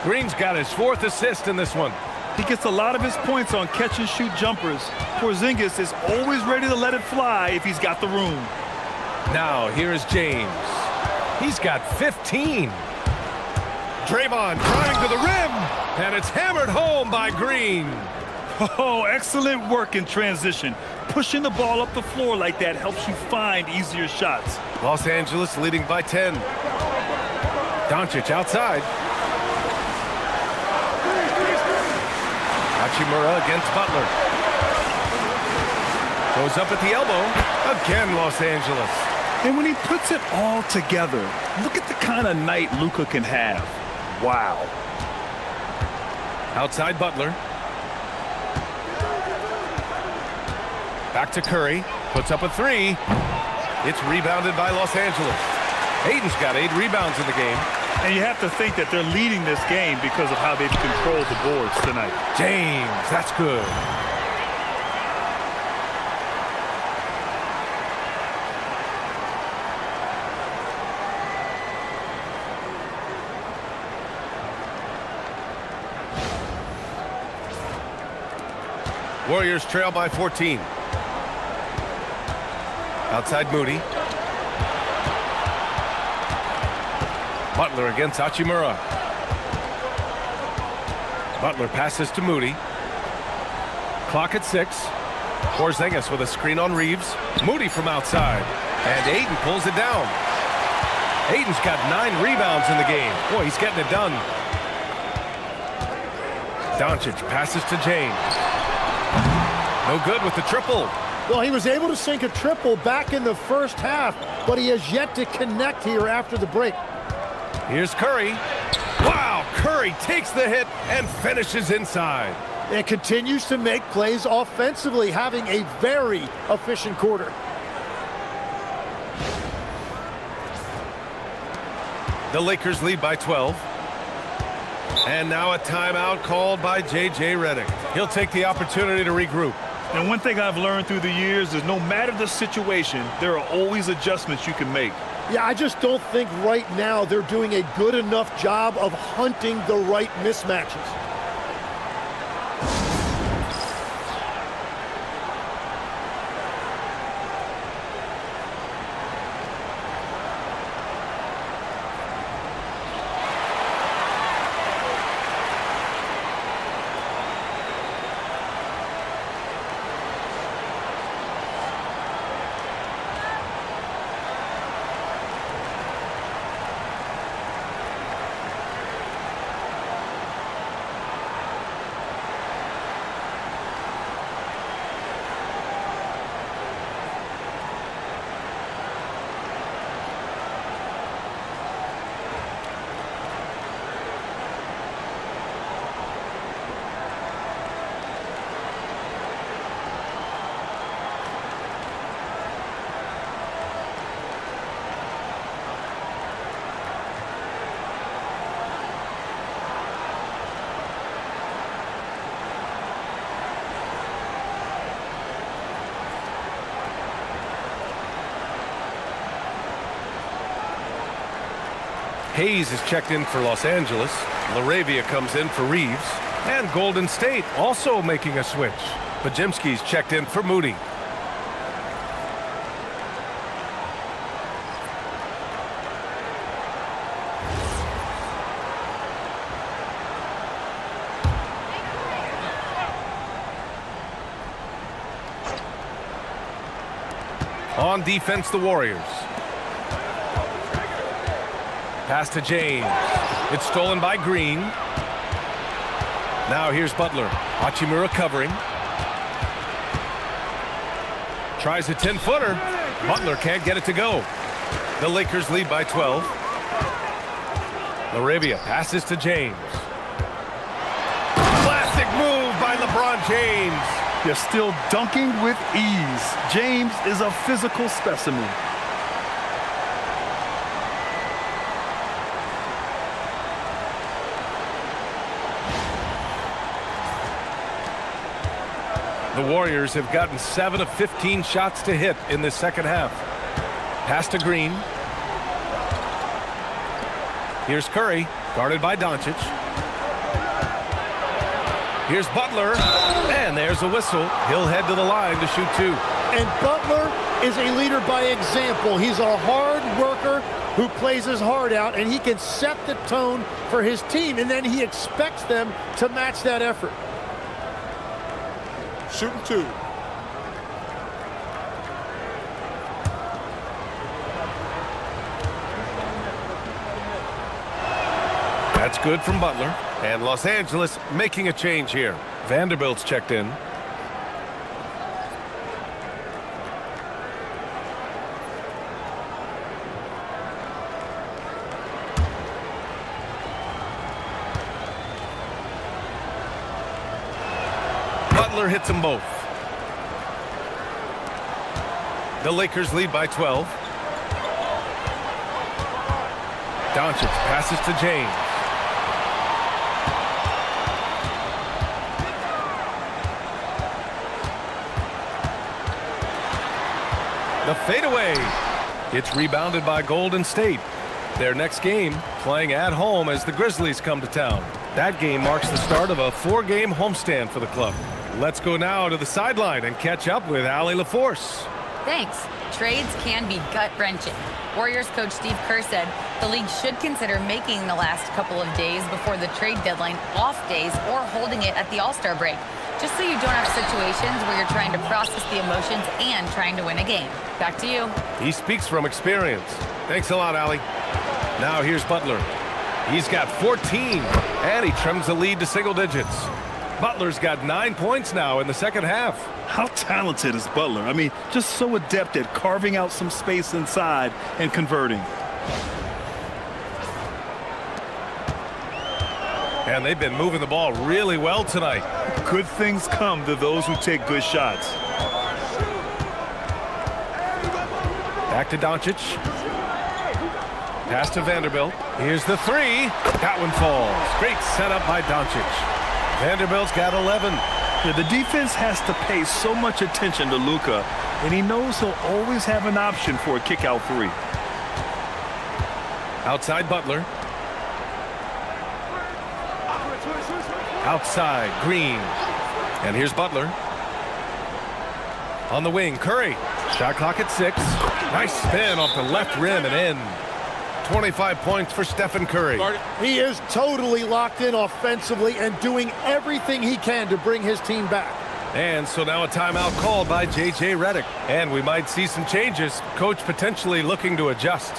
Green's got his 4th assist in this one. He gets a lot of his points on catch-and-shoot jumpers. Porzingis is always ready to let it fly if he's got the room. Now, here is James. He's got 15. Draymond driving to the rim, and it's hammered home by Green. Oh, excellent work in transition. Pushing the ball up the floor like that helps you find easier shots. Los Angeles leading by 10. Doncic outside. Hachimura against Butler. Goes up at the elbow. Again, Los Angeles. And when he puts it all together, look at the kind of night Luka can have. Wow. Outside Butler. Back to Curry. Puts up a 3. It's rebounded by Los Angeles. Ayton's got 8 rebounds in the game. And you have to think that they're leading this game because of how they've controlled the boards tonight. James, that's good. Warriors trail by 14. Outside Moody. Butler against Hachimura. Butler passes to Moody. Clock at 6. Porzingis with a screen on Reeves. Moody from outside. And Ayton pulls it down. Ayton's got 9 rebounds in the game. Boy, he's getting it done. Doncic passes to James. No good with the triple. Well, he was able to sink a triple back in the first half, but he has yet to connect here after the break. Here's Curry. Wow, Curry takes the hit and finishes inside. And continues to make plays offensively, having a very efficient quarter. The Lakers lead by 12. And now a timeout called by J.J. Redick. He'll take the opportunity to regroup. And one thing I've learned through the years is no matter the situation, there are always adjustments you can make. Yeah, I just don't think right now they're doing a good enough job of hunting the right mismatches. Hayes is checked in for Los Angeles. Laravia comes in for Reeves. And Golden State also making a switch. Bajemski's checked in for Moody. On defense, the Warriors. Pass to James. It's stolen by Green. Now here's Butler. Hachimura covering. Tries a 10-footer. Butler can't get it to go. The Lakers lead by 12. Laravia passes to James. Classic move by LeBron James. They're still dunking with ease. James is a physical specimen. The Warriors have gotten 7 of 15 shots to hit in the second half. Pass to Green. Here's Curry, guarded by Doncic. Here's Butler, and there's a whistle. He'll head to the line to shoot 2. And Butler is a leader by example. He's a hard worker who plays his heart out, and he can set the tone for his team, and then he expects them to match that effort. Shooting 2. That's good from Butler. And Los Angeles making a change here. Vanderbilt's checked in. Butler hits them both. The Lakers lead by 12. Doncic passes to James. The fadeaway. It's rebounded by Golden State. Their next game playing at home as the Grizzlies come to town. That game marks the start of a 4-game homestand for the club. Let's go now to the sideline and catch up with Allie LaForce. Thanks. Trades can be gut-wrenching. Warriors coach Steve Kerr said the league should consider making the last couple of days before the trade deadline off days or holding it at the All-Star break, just so you don't have situations where you're trying to process the emotions and trying to win a game. Back to you. He speaks from experience. Thanks a lot, Allie. Now here's Butler. He's got 14, and he trims the lead to single digits. Butler's got 9 points now in the second half. How talented is Butler? I mean, just so adept at carving out some space inside and converting. And they've been moving the ball really well tonight. Good things come to those who take good shots. Back to Doncic. Pass to Vanderbilt. Here's the 3. That one falls. Great setup by Doncic. Vanderbilt's got 11. Yeah, the defense has to pay so much attention to Luka, and he knows he'll always have an option for a kick-out 3. Outside Butler. Outside Green. And here's Butler. On the wing, Curry. Shot clock at 6. Nice spin off the left rim and in. 25 points for Stephen Curry. He is totally locked in offensively and doing everything he can to bring his team back. And so now a timeout called by J.J. Redick. And we might see some changes. Coach potentially looking to adjust.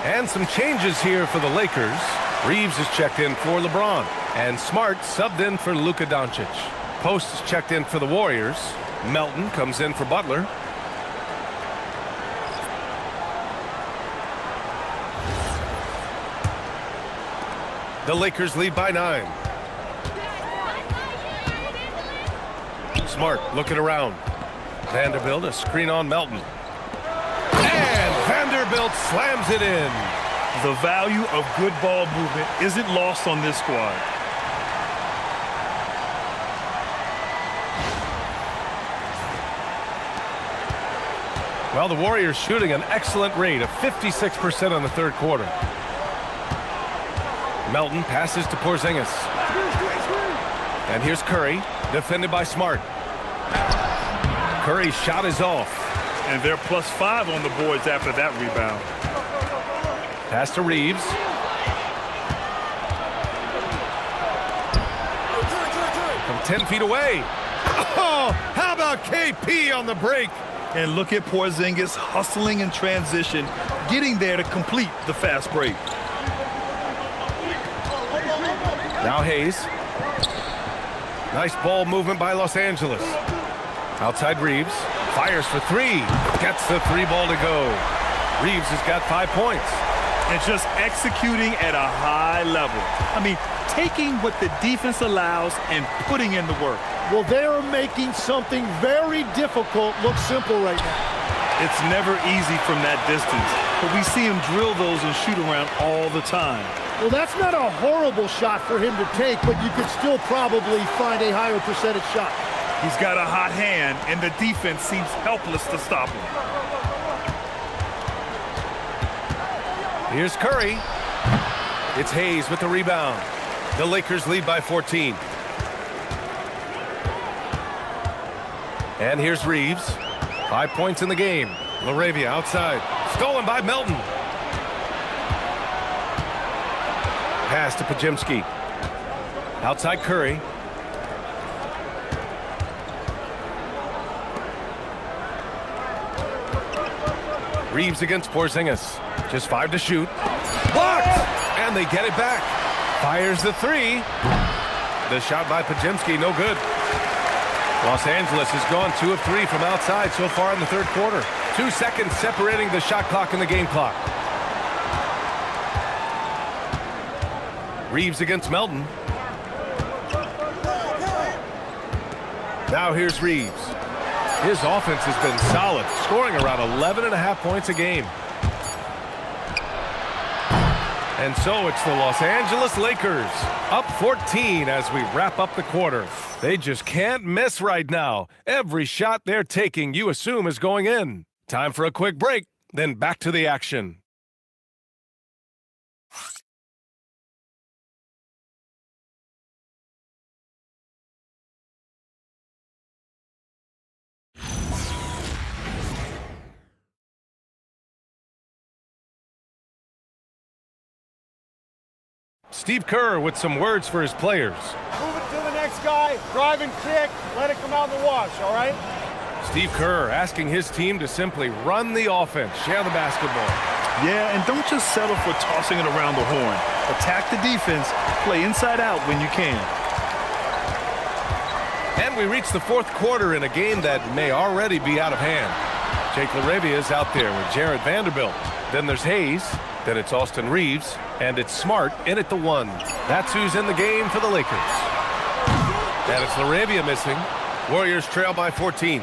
And some changes here for the Lakers. Reeves is checked in for LeBron. And Smart subbed in for Luka Doncic. Post is checked in for the Warriors. Melton comes in for Butler. The Lakers lead by 9. Smart looking around. Vanderbilt, a screen on Melton. And Vanderbilt slams it in. The value of good ball movement isn't lost on this squad. Well, the Warriors shooting an excellent rate of 56% in the third quarter. Melton passes to Porzingis. And here's Curry, defended by Smart. Curry's shot is off. And they're +5 on the boards after that rebound. Pass to Reeves. From 10 feet away. Oh, how about KP on the break? And look at Porzingis hustling in transition, getting there to complete the fast break. Now Hayes. Nice ball movement by Los Angeles. Outside Reeves. Fires for 3. Gets the 3 ball to go. Reeves has got 5 points. And just executing at a high level. I mean, taking what the defense allows and putting in the work. Well, they're making something very difficult look simple right now. It's never easy from that distance, but we see him drill those and shoot around all the time. Well, that's not a horrible shot for him to take, but you could still probably find a higher percentage shot. He's got a hot hand, and the defense seems helpless to stop him. Here's Curry. It's Hayes with the rebound. The Lakers lead by 14. And here's Reeves. 5 points in the game. LaRavia outside. Stolen by Melton. Pass to Pajemski. Outside Curry. Reeves against Porzingis. Just 5 to shoot. Blocked! And they get it back. Fires the 3. The shot by Pajemski, no good. Los Angeles has gone 2 of 3 from outside so far in the third quarter. 2 seconds separating the shot clock and the game clock. Reeves against Melton. Now here's Reeves. His offense has been solid, scoring around 11.5 points a game. And so it's the Los Angeles Lakers, up 14 as we wrap up the quarter. They just can't miss right now. Every shot they're taking, you assume, is going in. Time for a quick break, then back to the action. Steve Kerr with some words for his players. Move it to the next guy, drive and kick, let it come out in the wash, all right? Steve Kerr asking his team to simply run the offense, share the basketball. Yeah, and don't just settle for tossing it around the horn. Attack the defense, play inside out when you can. And we reach the fourth quarter in a game that may already be out of hand. Jake LaRavia is out there with Jared Vanderbilt. Then there's Hayes. Then it's Austin Reeves, and it's Smart in at the 1. That's who's in the game for the Lakers. And it's LaRavia missing. Warriors trail by 14.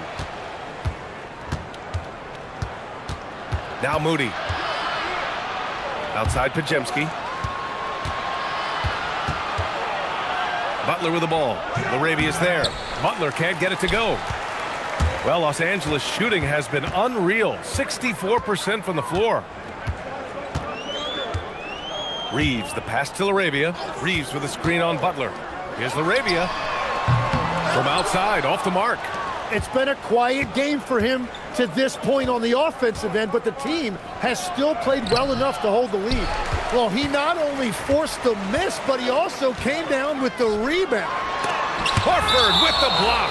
Now Moody. Outside Pajemski. Butler with the ball. LaRavia's there. Butler can't get it to go. Well, Los Angeles shooting has been unreal. 64% from the floor. Reeves, the pass to LaRavia. Reeves with a screen on Butler. Here's LaRavia. From outside, off the mark. It's been a quiet game for him to this point on the offensive end, but the team has still played well enough to hold the lead. Well, he not only forced the miss, but he also came down with the rebound. Horford with the block.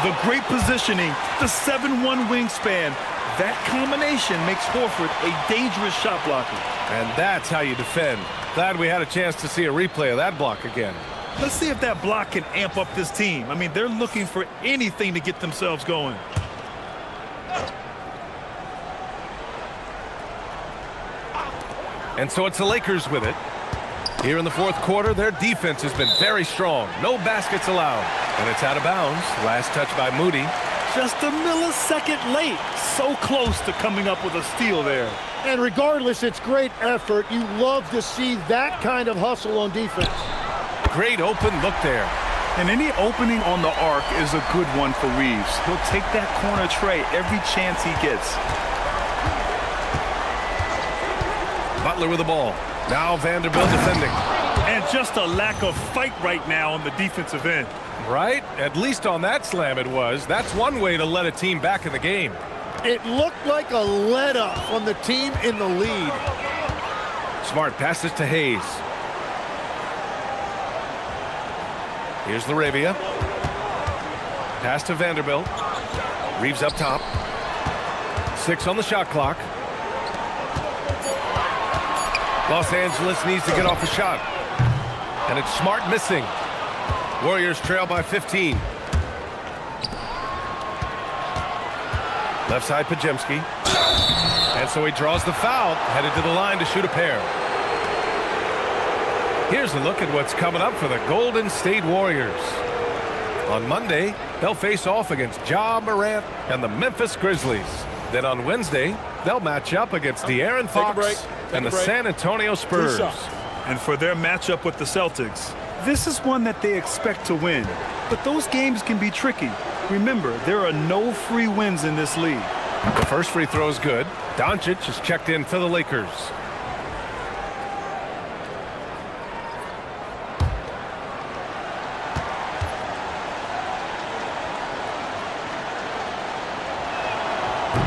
The great positioning, the 7'1" wingspan. That combination makes Horford a dangerous shot blocker. And that's how you defend. Glad we had a chance to see a replay of that block again. Let's see if that block can amp up this team. I mean, they're looking for anything to get themselves going. And so it's the Lakers with it. Here in the fourth quarter, their defense has been very strong. No baskets allowed. And it's out of bounds. Last touch by Moody. Just a millisecond late. So close to coming up with a steal there. And regardless, it's great effort. You love to see that kind of hustle on defense. Great open look there. And any opening on the arc is a good one for Reeves. He'll take that corner tray every chance he gets. Butler with the ball. Now Vanderbilt defending. And just a lack of fight right now on the defensive end. Right? At least on that slam it was. That's one way to let a team back in the game. It looked like a let-up from the team in the lead. Smart passes to Hayes. Here's Laravia. Pass to Vanderbilt. Reeves up top. 6 on the shot clock. Los Angeles needs to get off a shot. And it's Smart missing. Warriors trail by 15. Left side, Pajemski. And so he draws the foul, headed to the line to shoot a pair. Here's a look at what's coming up for the Golden State Warriors. On Monday, they'll face off against Ja Morant and the Memphis Grizzlies. Then on Wednesday, they'll match up against De'Aaron Fox and the San Antonio Spurs. And for their matchup with the Celtics, this is one that they expect to win. But those games can be tricky. Remember, there are no free wins in this league. The first free throw is good. Doncic is checked in for the Lakers.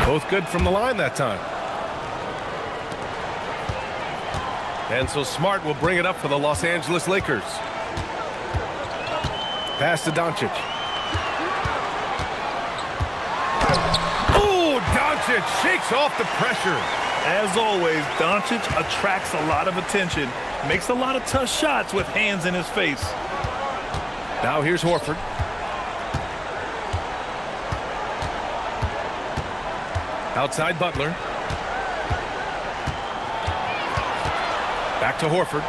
Both good from the line that time. And so Smart will bring it up for the Los Angeles Lakers. Pass to Doncic. Oh, Doncic shakes off the pressure. As always, Doncic attracts a lot of attention, makes a lot of tough shots with hands in his face. Now here's Horford. Outside Butler. Back to Horford.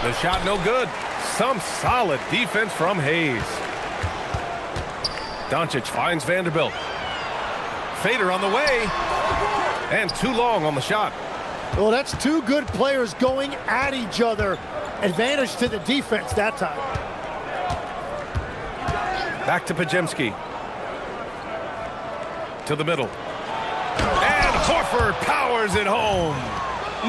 The shot no good. Some solid defense from Hayes. Doncic finds Vanderbilt. Fader on the way. And too long on the shot. Well, that's two good players going at each other. Advantage to the defense that time. Back to Pajemski. To the middle. And Horford powers it home.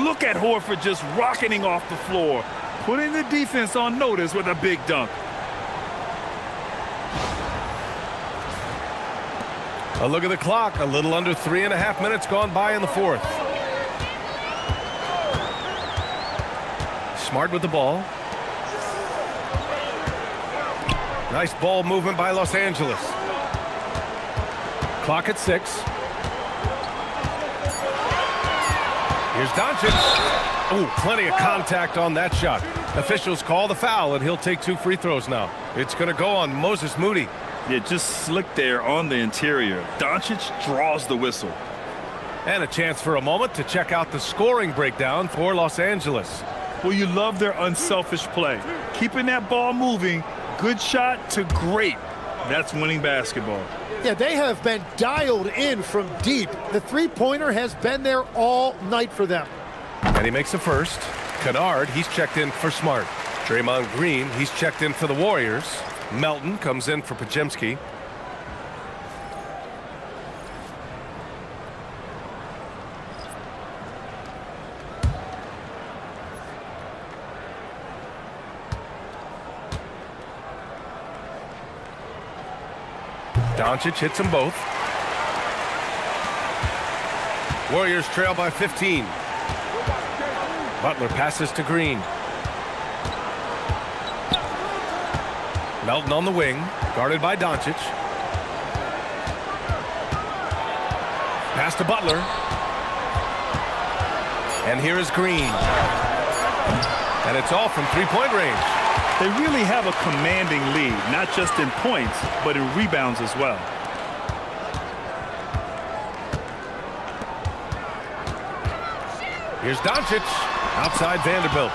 Look at Horford just rocketing off the floor, putting the defense on notice with a big dunk. A look at the clock. A little under 3.5 minutes gone by in the fourth. Smart with the ball. Nice ball movement by Los Angeles. Clock at 6. Here's Doncic. Oh, plenty of contact on that shot. Officials call the foul, and he'll take 2 free throws now. It's going to go on Moses Moody. Yeah, just slick there on the interior. Doncic draws the whistle. And a chance for a moment to check out the scoring breakdown for Los Angeles. Well, you love their unselfish play. Keeping that ball moving, good shot to great. That's winning basketball. Yeah, they have been dialed in from deep. The three-pointer has been there all night for them. And he makes the first. Kennard, he's checked in for Smart. Draymond Green, he's checked in for the Warriors. Melton comes in for Pajemski. Doncic hits them both. Warriors trail by 15. Butler passes to Green. Melton on the wing, guarded by Doncic. Pass to Butler. And here is Green. And it's all from three-point range. They really have a commanding lead, not just in points, but in rebounds as well. Here's Doncic. Outside Vanderbilt.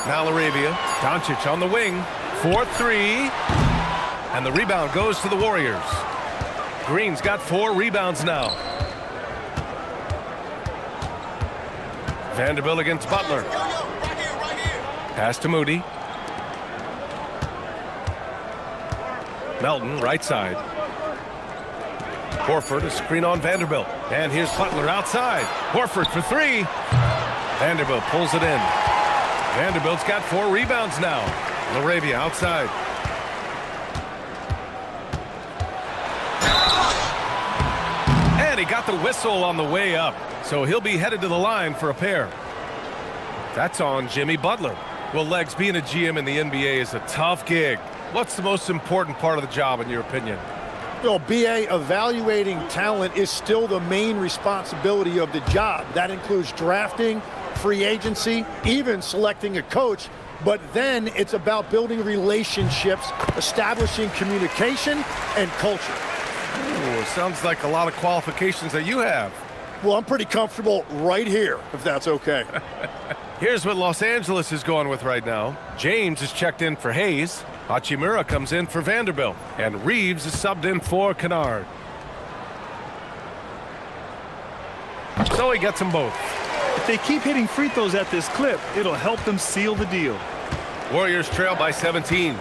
Now LaRavia. Doncic on the wing. 4-3. And the rebound goes to the Warriors. Green's got 4 rebounds now. Vanderbilt against Butler. Pass to Moody. Melton, right side. Horford, a screen on Vanderbilt. And here's Butler outside. Horford for 3. Vanderbilt pulls it in. Vanderbilt's got 4 rebounds now. LaRavia outside. And he got the whistle on the way up. So he'll be headed to the line for a pair. That's on Jimmy Butler. Well, Legs, being a GM in the NBA is a tough gig. What's the most important part of the job, in your opinion? Well, BA, evaluating talent is still the main responsibility of the job. That includes drafting, free agency, even selecting a coach. But then it's about building relationships, establishing communication, and culture. Ooh, sounds like a lot of qualifications that you have. Well, I'm pretty comfortable right here, if that's okay. Here's what Los Angeles is going with right now. James is checked in for Hayes. Hachimura comes in for Vanderbilt. And Reeves is subbed in for Kennard. So he gets them both. If they keep hitting free throws at this clip, it'll help them seal the deal. Warriors trail by 17.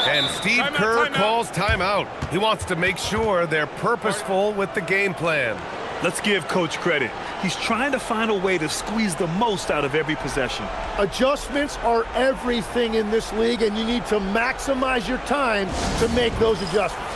And Steve Kerr calls timeout. He wants to make sure they're purposeful with the game plan. Let's give Coach credit. He's trying to find a way to squeeze the most out of every possession. Adjustments are everything in this league, and you need to maximize your time to make those adjustments.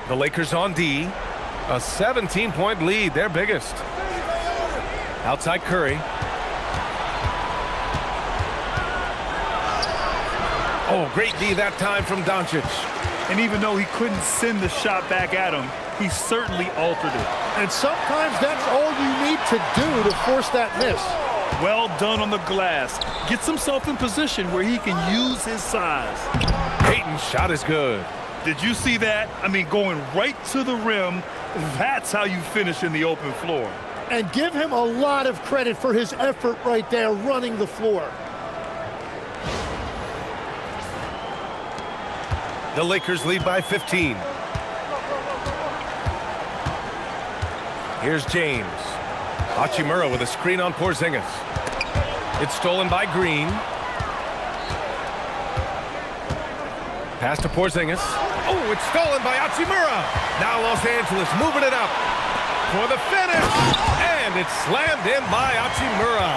The Lakers on D. A 17-point lead, their biggest. Outside Curry. Oh, great D that time from Doncic. And even though he couldn't send the shot back at him, he certainly altered it. And sometimes that's all you need to do to force that miss. Well done on the glass. Gets himself in position where he can use his size. Payton's shot is good. Did you see that? I mean, going right to the rim. That's how you finish in the open floor. And give him a lot of credit for his effort right there running the floor. The Lakers lead by 15. Here's James. Hachimura with a screen on Porzingis. It's stolen by Green. Pass to Porzingis. Oh, it's stolen by Hachimura. Now Los Angeles moving it up for the finish. And it's slammed in by Hachimura.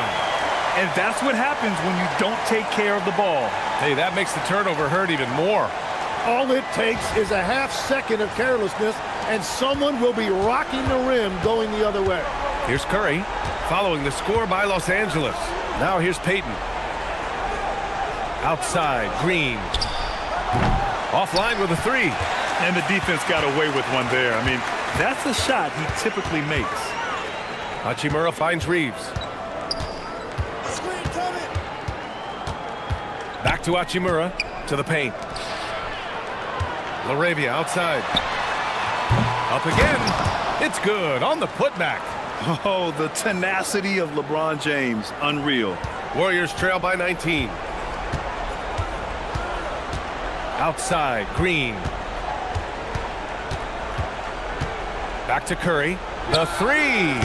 And that's what happens when you don't take care of the ball. Hey, that makes the turnover hurt even more. All it takes is a half-second of carelessness, and someone will be rocking the rim going the other way. Here's Curry, following the score by Los Angeles. Now here's Payton. Outside, Green. Offline with a three. And the defense got away with one there. I mean, that's a shot he typically makes. Hachimura finds Reeves. Back to Hachimura, to the paint. LaRavia outside. Up again. It's good on the putback. Oh, the tenacity of LeBron James. Unreal. Warriors trail by 19. Outside, Green. Back to Curry. The three.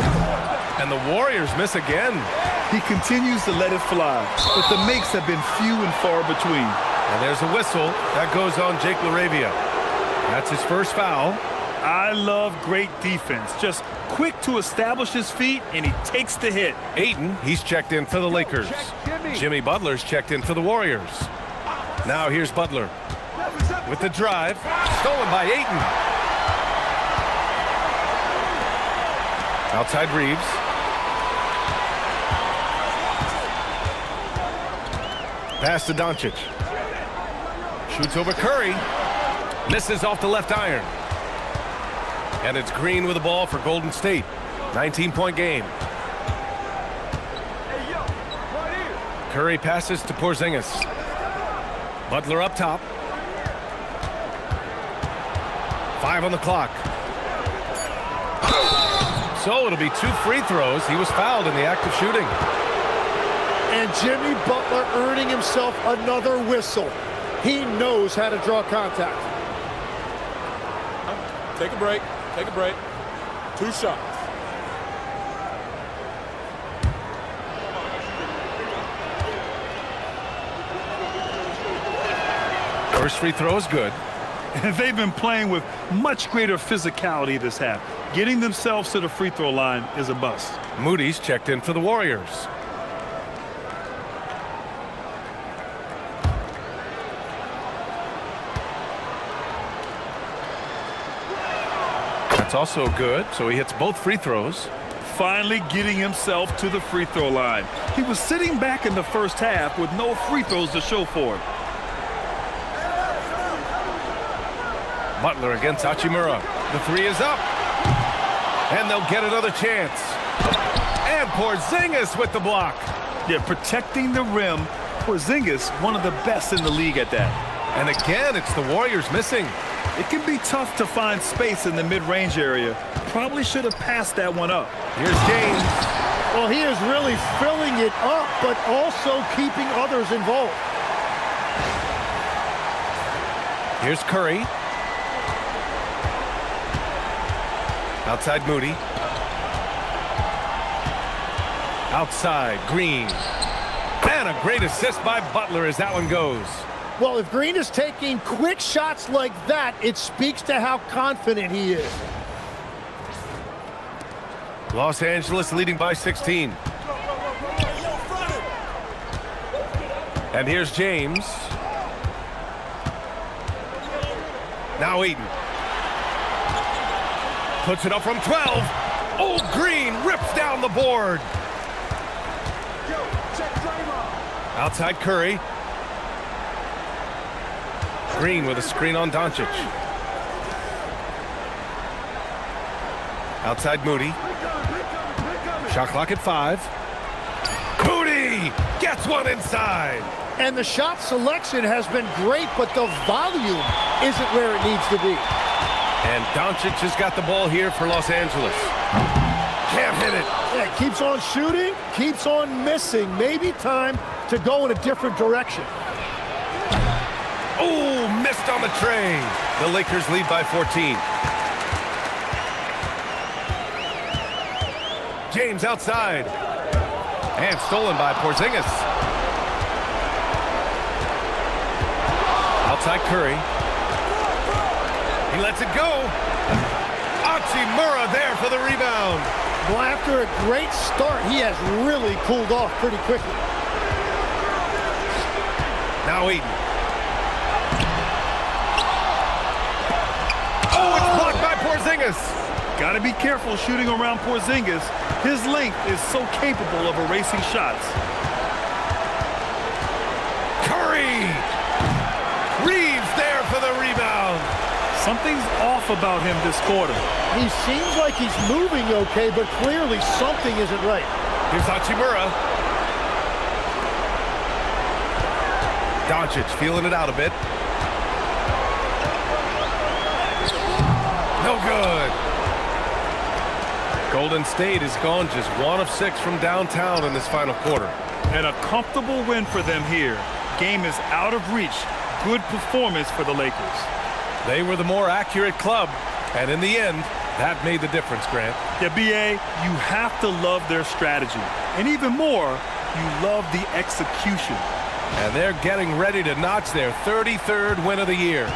And the Warriors miss again. He continues to let it fly, but the makes have been few and far between. And there's a whistle. That goes on Jake LaRavia. That's his first foul. I love great defense. Just quick to establish his feet, and he takes the hit. Ayton, he's checked in for the Lakers. Jimmy Butler's checked in for the Warriors. Now here's Butler. With the drive. Stolen by Ayton. Outside Reeves. Pass to Doncic. Shoots over Curry. Misses off the left iron. And it's Green with the ball for Golden State. 19-point game. Curry passes to Porzingis. Butler up top. 5 on the clock. So it'll be 2 free throws. He was fouled in the act of shooting. And Jimmy Butler earning himself another whistle. He knows how to draw contact. Take a break. Take a break. 2 shots. First free throw is good. They've been playing with much greater physicality this half. Getting themselves to the free throw line is a bust. Moody's checked in for the Warriors. That's also good, so he hits both free throws. Finally getting himself to the free throw line. He was sitting back in the first half with no free throws to show for it. Butler against Hachimura. The three is up. And they'll get another chance. And Porzingis with the block. Yeah, protecting the rim. Porzingis, one of the best in the league at that. And again, it's the Warriors missing. It can be tough to find space in the mid-range area. Probably should have passed that one up. Here's James. Well, he is really filling it up, but also keeping others involved. Here's Curry. Outside Moody. Outside Green. And a great assist by Butler as that one goes. Well, if Green is taking quick shots like that, it speaks to how confident he is. Los Angeles leading by 16. And here's James. Now Ayton. Puts it up from 12. Oh, Green rips down the board. Outside Curry. Green with a screen on Doncic. Outside Moody. Shot clock at 5. Moody gets one inside. And the shot selection has been great, but the volume isn't where it needs to be. And Doncic has got the ball here for Los Angeles. Can't hit it. Yeah, keeps on shooting, keeps on missing. Maybe time to go in a different direction. Oh, missed on the tray. The Lakers lead by 14. James outside. And stolen by Porzingis. Outside Curry. He lets it go. Hachimura there for the rebound. Well, after a great start, he has really cooled off pretty quickly. Now Ayton. Porzingis. Got to be careful shooting around Porzingis. His length is so capable of erasing shots. Curry. Reeves there for the rebound. Something's off about him this quarter. He seems like he's moving okay, but clearly something isn't right. Here's Hachimura. Doncic feeling it out a bit. No good. Golden State has gone just 1 of 6 from downtown in this final quarter. And a comfortable win for them here. Game is out of reach. Good performance for the Lakers. They were the more accurate club, and in the end, that made the difference, Grant. Yeah, B.A., you have to love their strategy. And even more, you love the execution. And they're getting ready to notch their 33rd win of the year.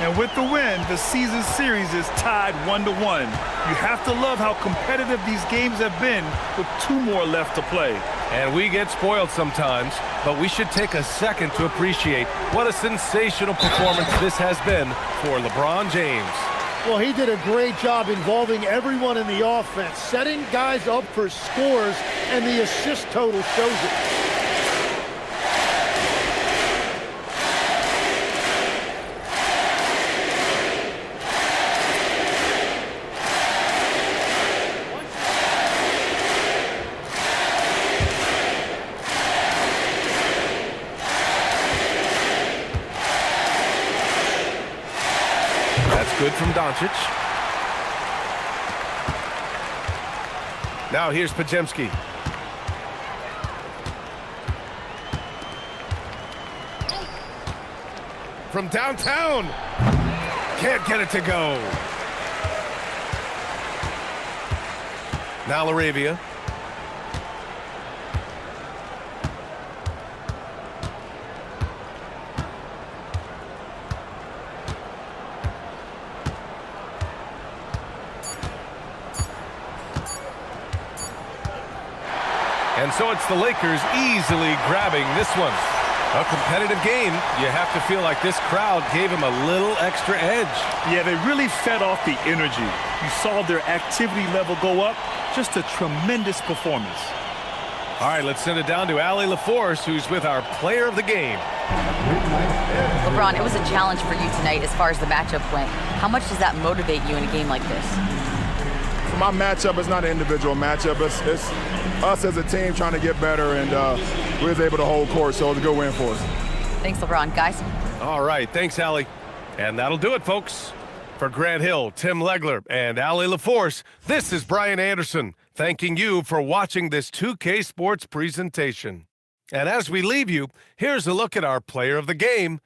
And with the win, the season series is tied 1-1. You have to love how competitive these games have been with 2 more left to play. And we get spoiled sometimes, but we should take a second to appreciate what a sensational performance this has been for LeBron James. Well, he did a great job involving everyone in the offense, setting guys up for scores, and the assist total shows it. Good from Doncic. Now here's Podziemski. From downtown. Can't get it to go. Now Laravia. And so it's the Lakers easily grabbing this one. A competitive game. You have to feel like this crowd gave him a little extra edge. Yeah, they really fed off the energy. You saw their activity level go up. Just a tremendous performance. All right, let's send it down to Allie LaForce, who's with our player of the game. LeBron, it was a challenge for you tonight as far as the matchup went. How much does that motivate you in a game like this? For my matchup, it's not an individual matchup. It's us as a team trying to get better, and we was able to hold court, so it was a good win for us. Thanks, LeBron. Guys? All right, thanks, Allie. And that'll do it, folks. For Grant Hill, Tim Legler, and Allie LaForce, this is Brian Anderson, thanking you for watching this 2K Sports presentation. And as we leave you, here's a look at our player of the game,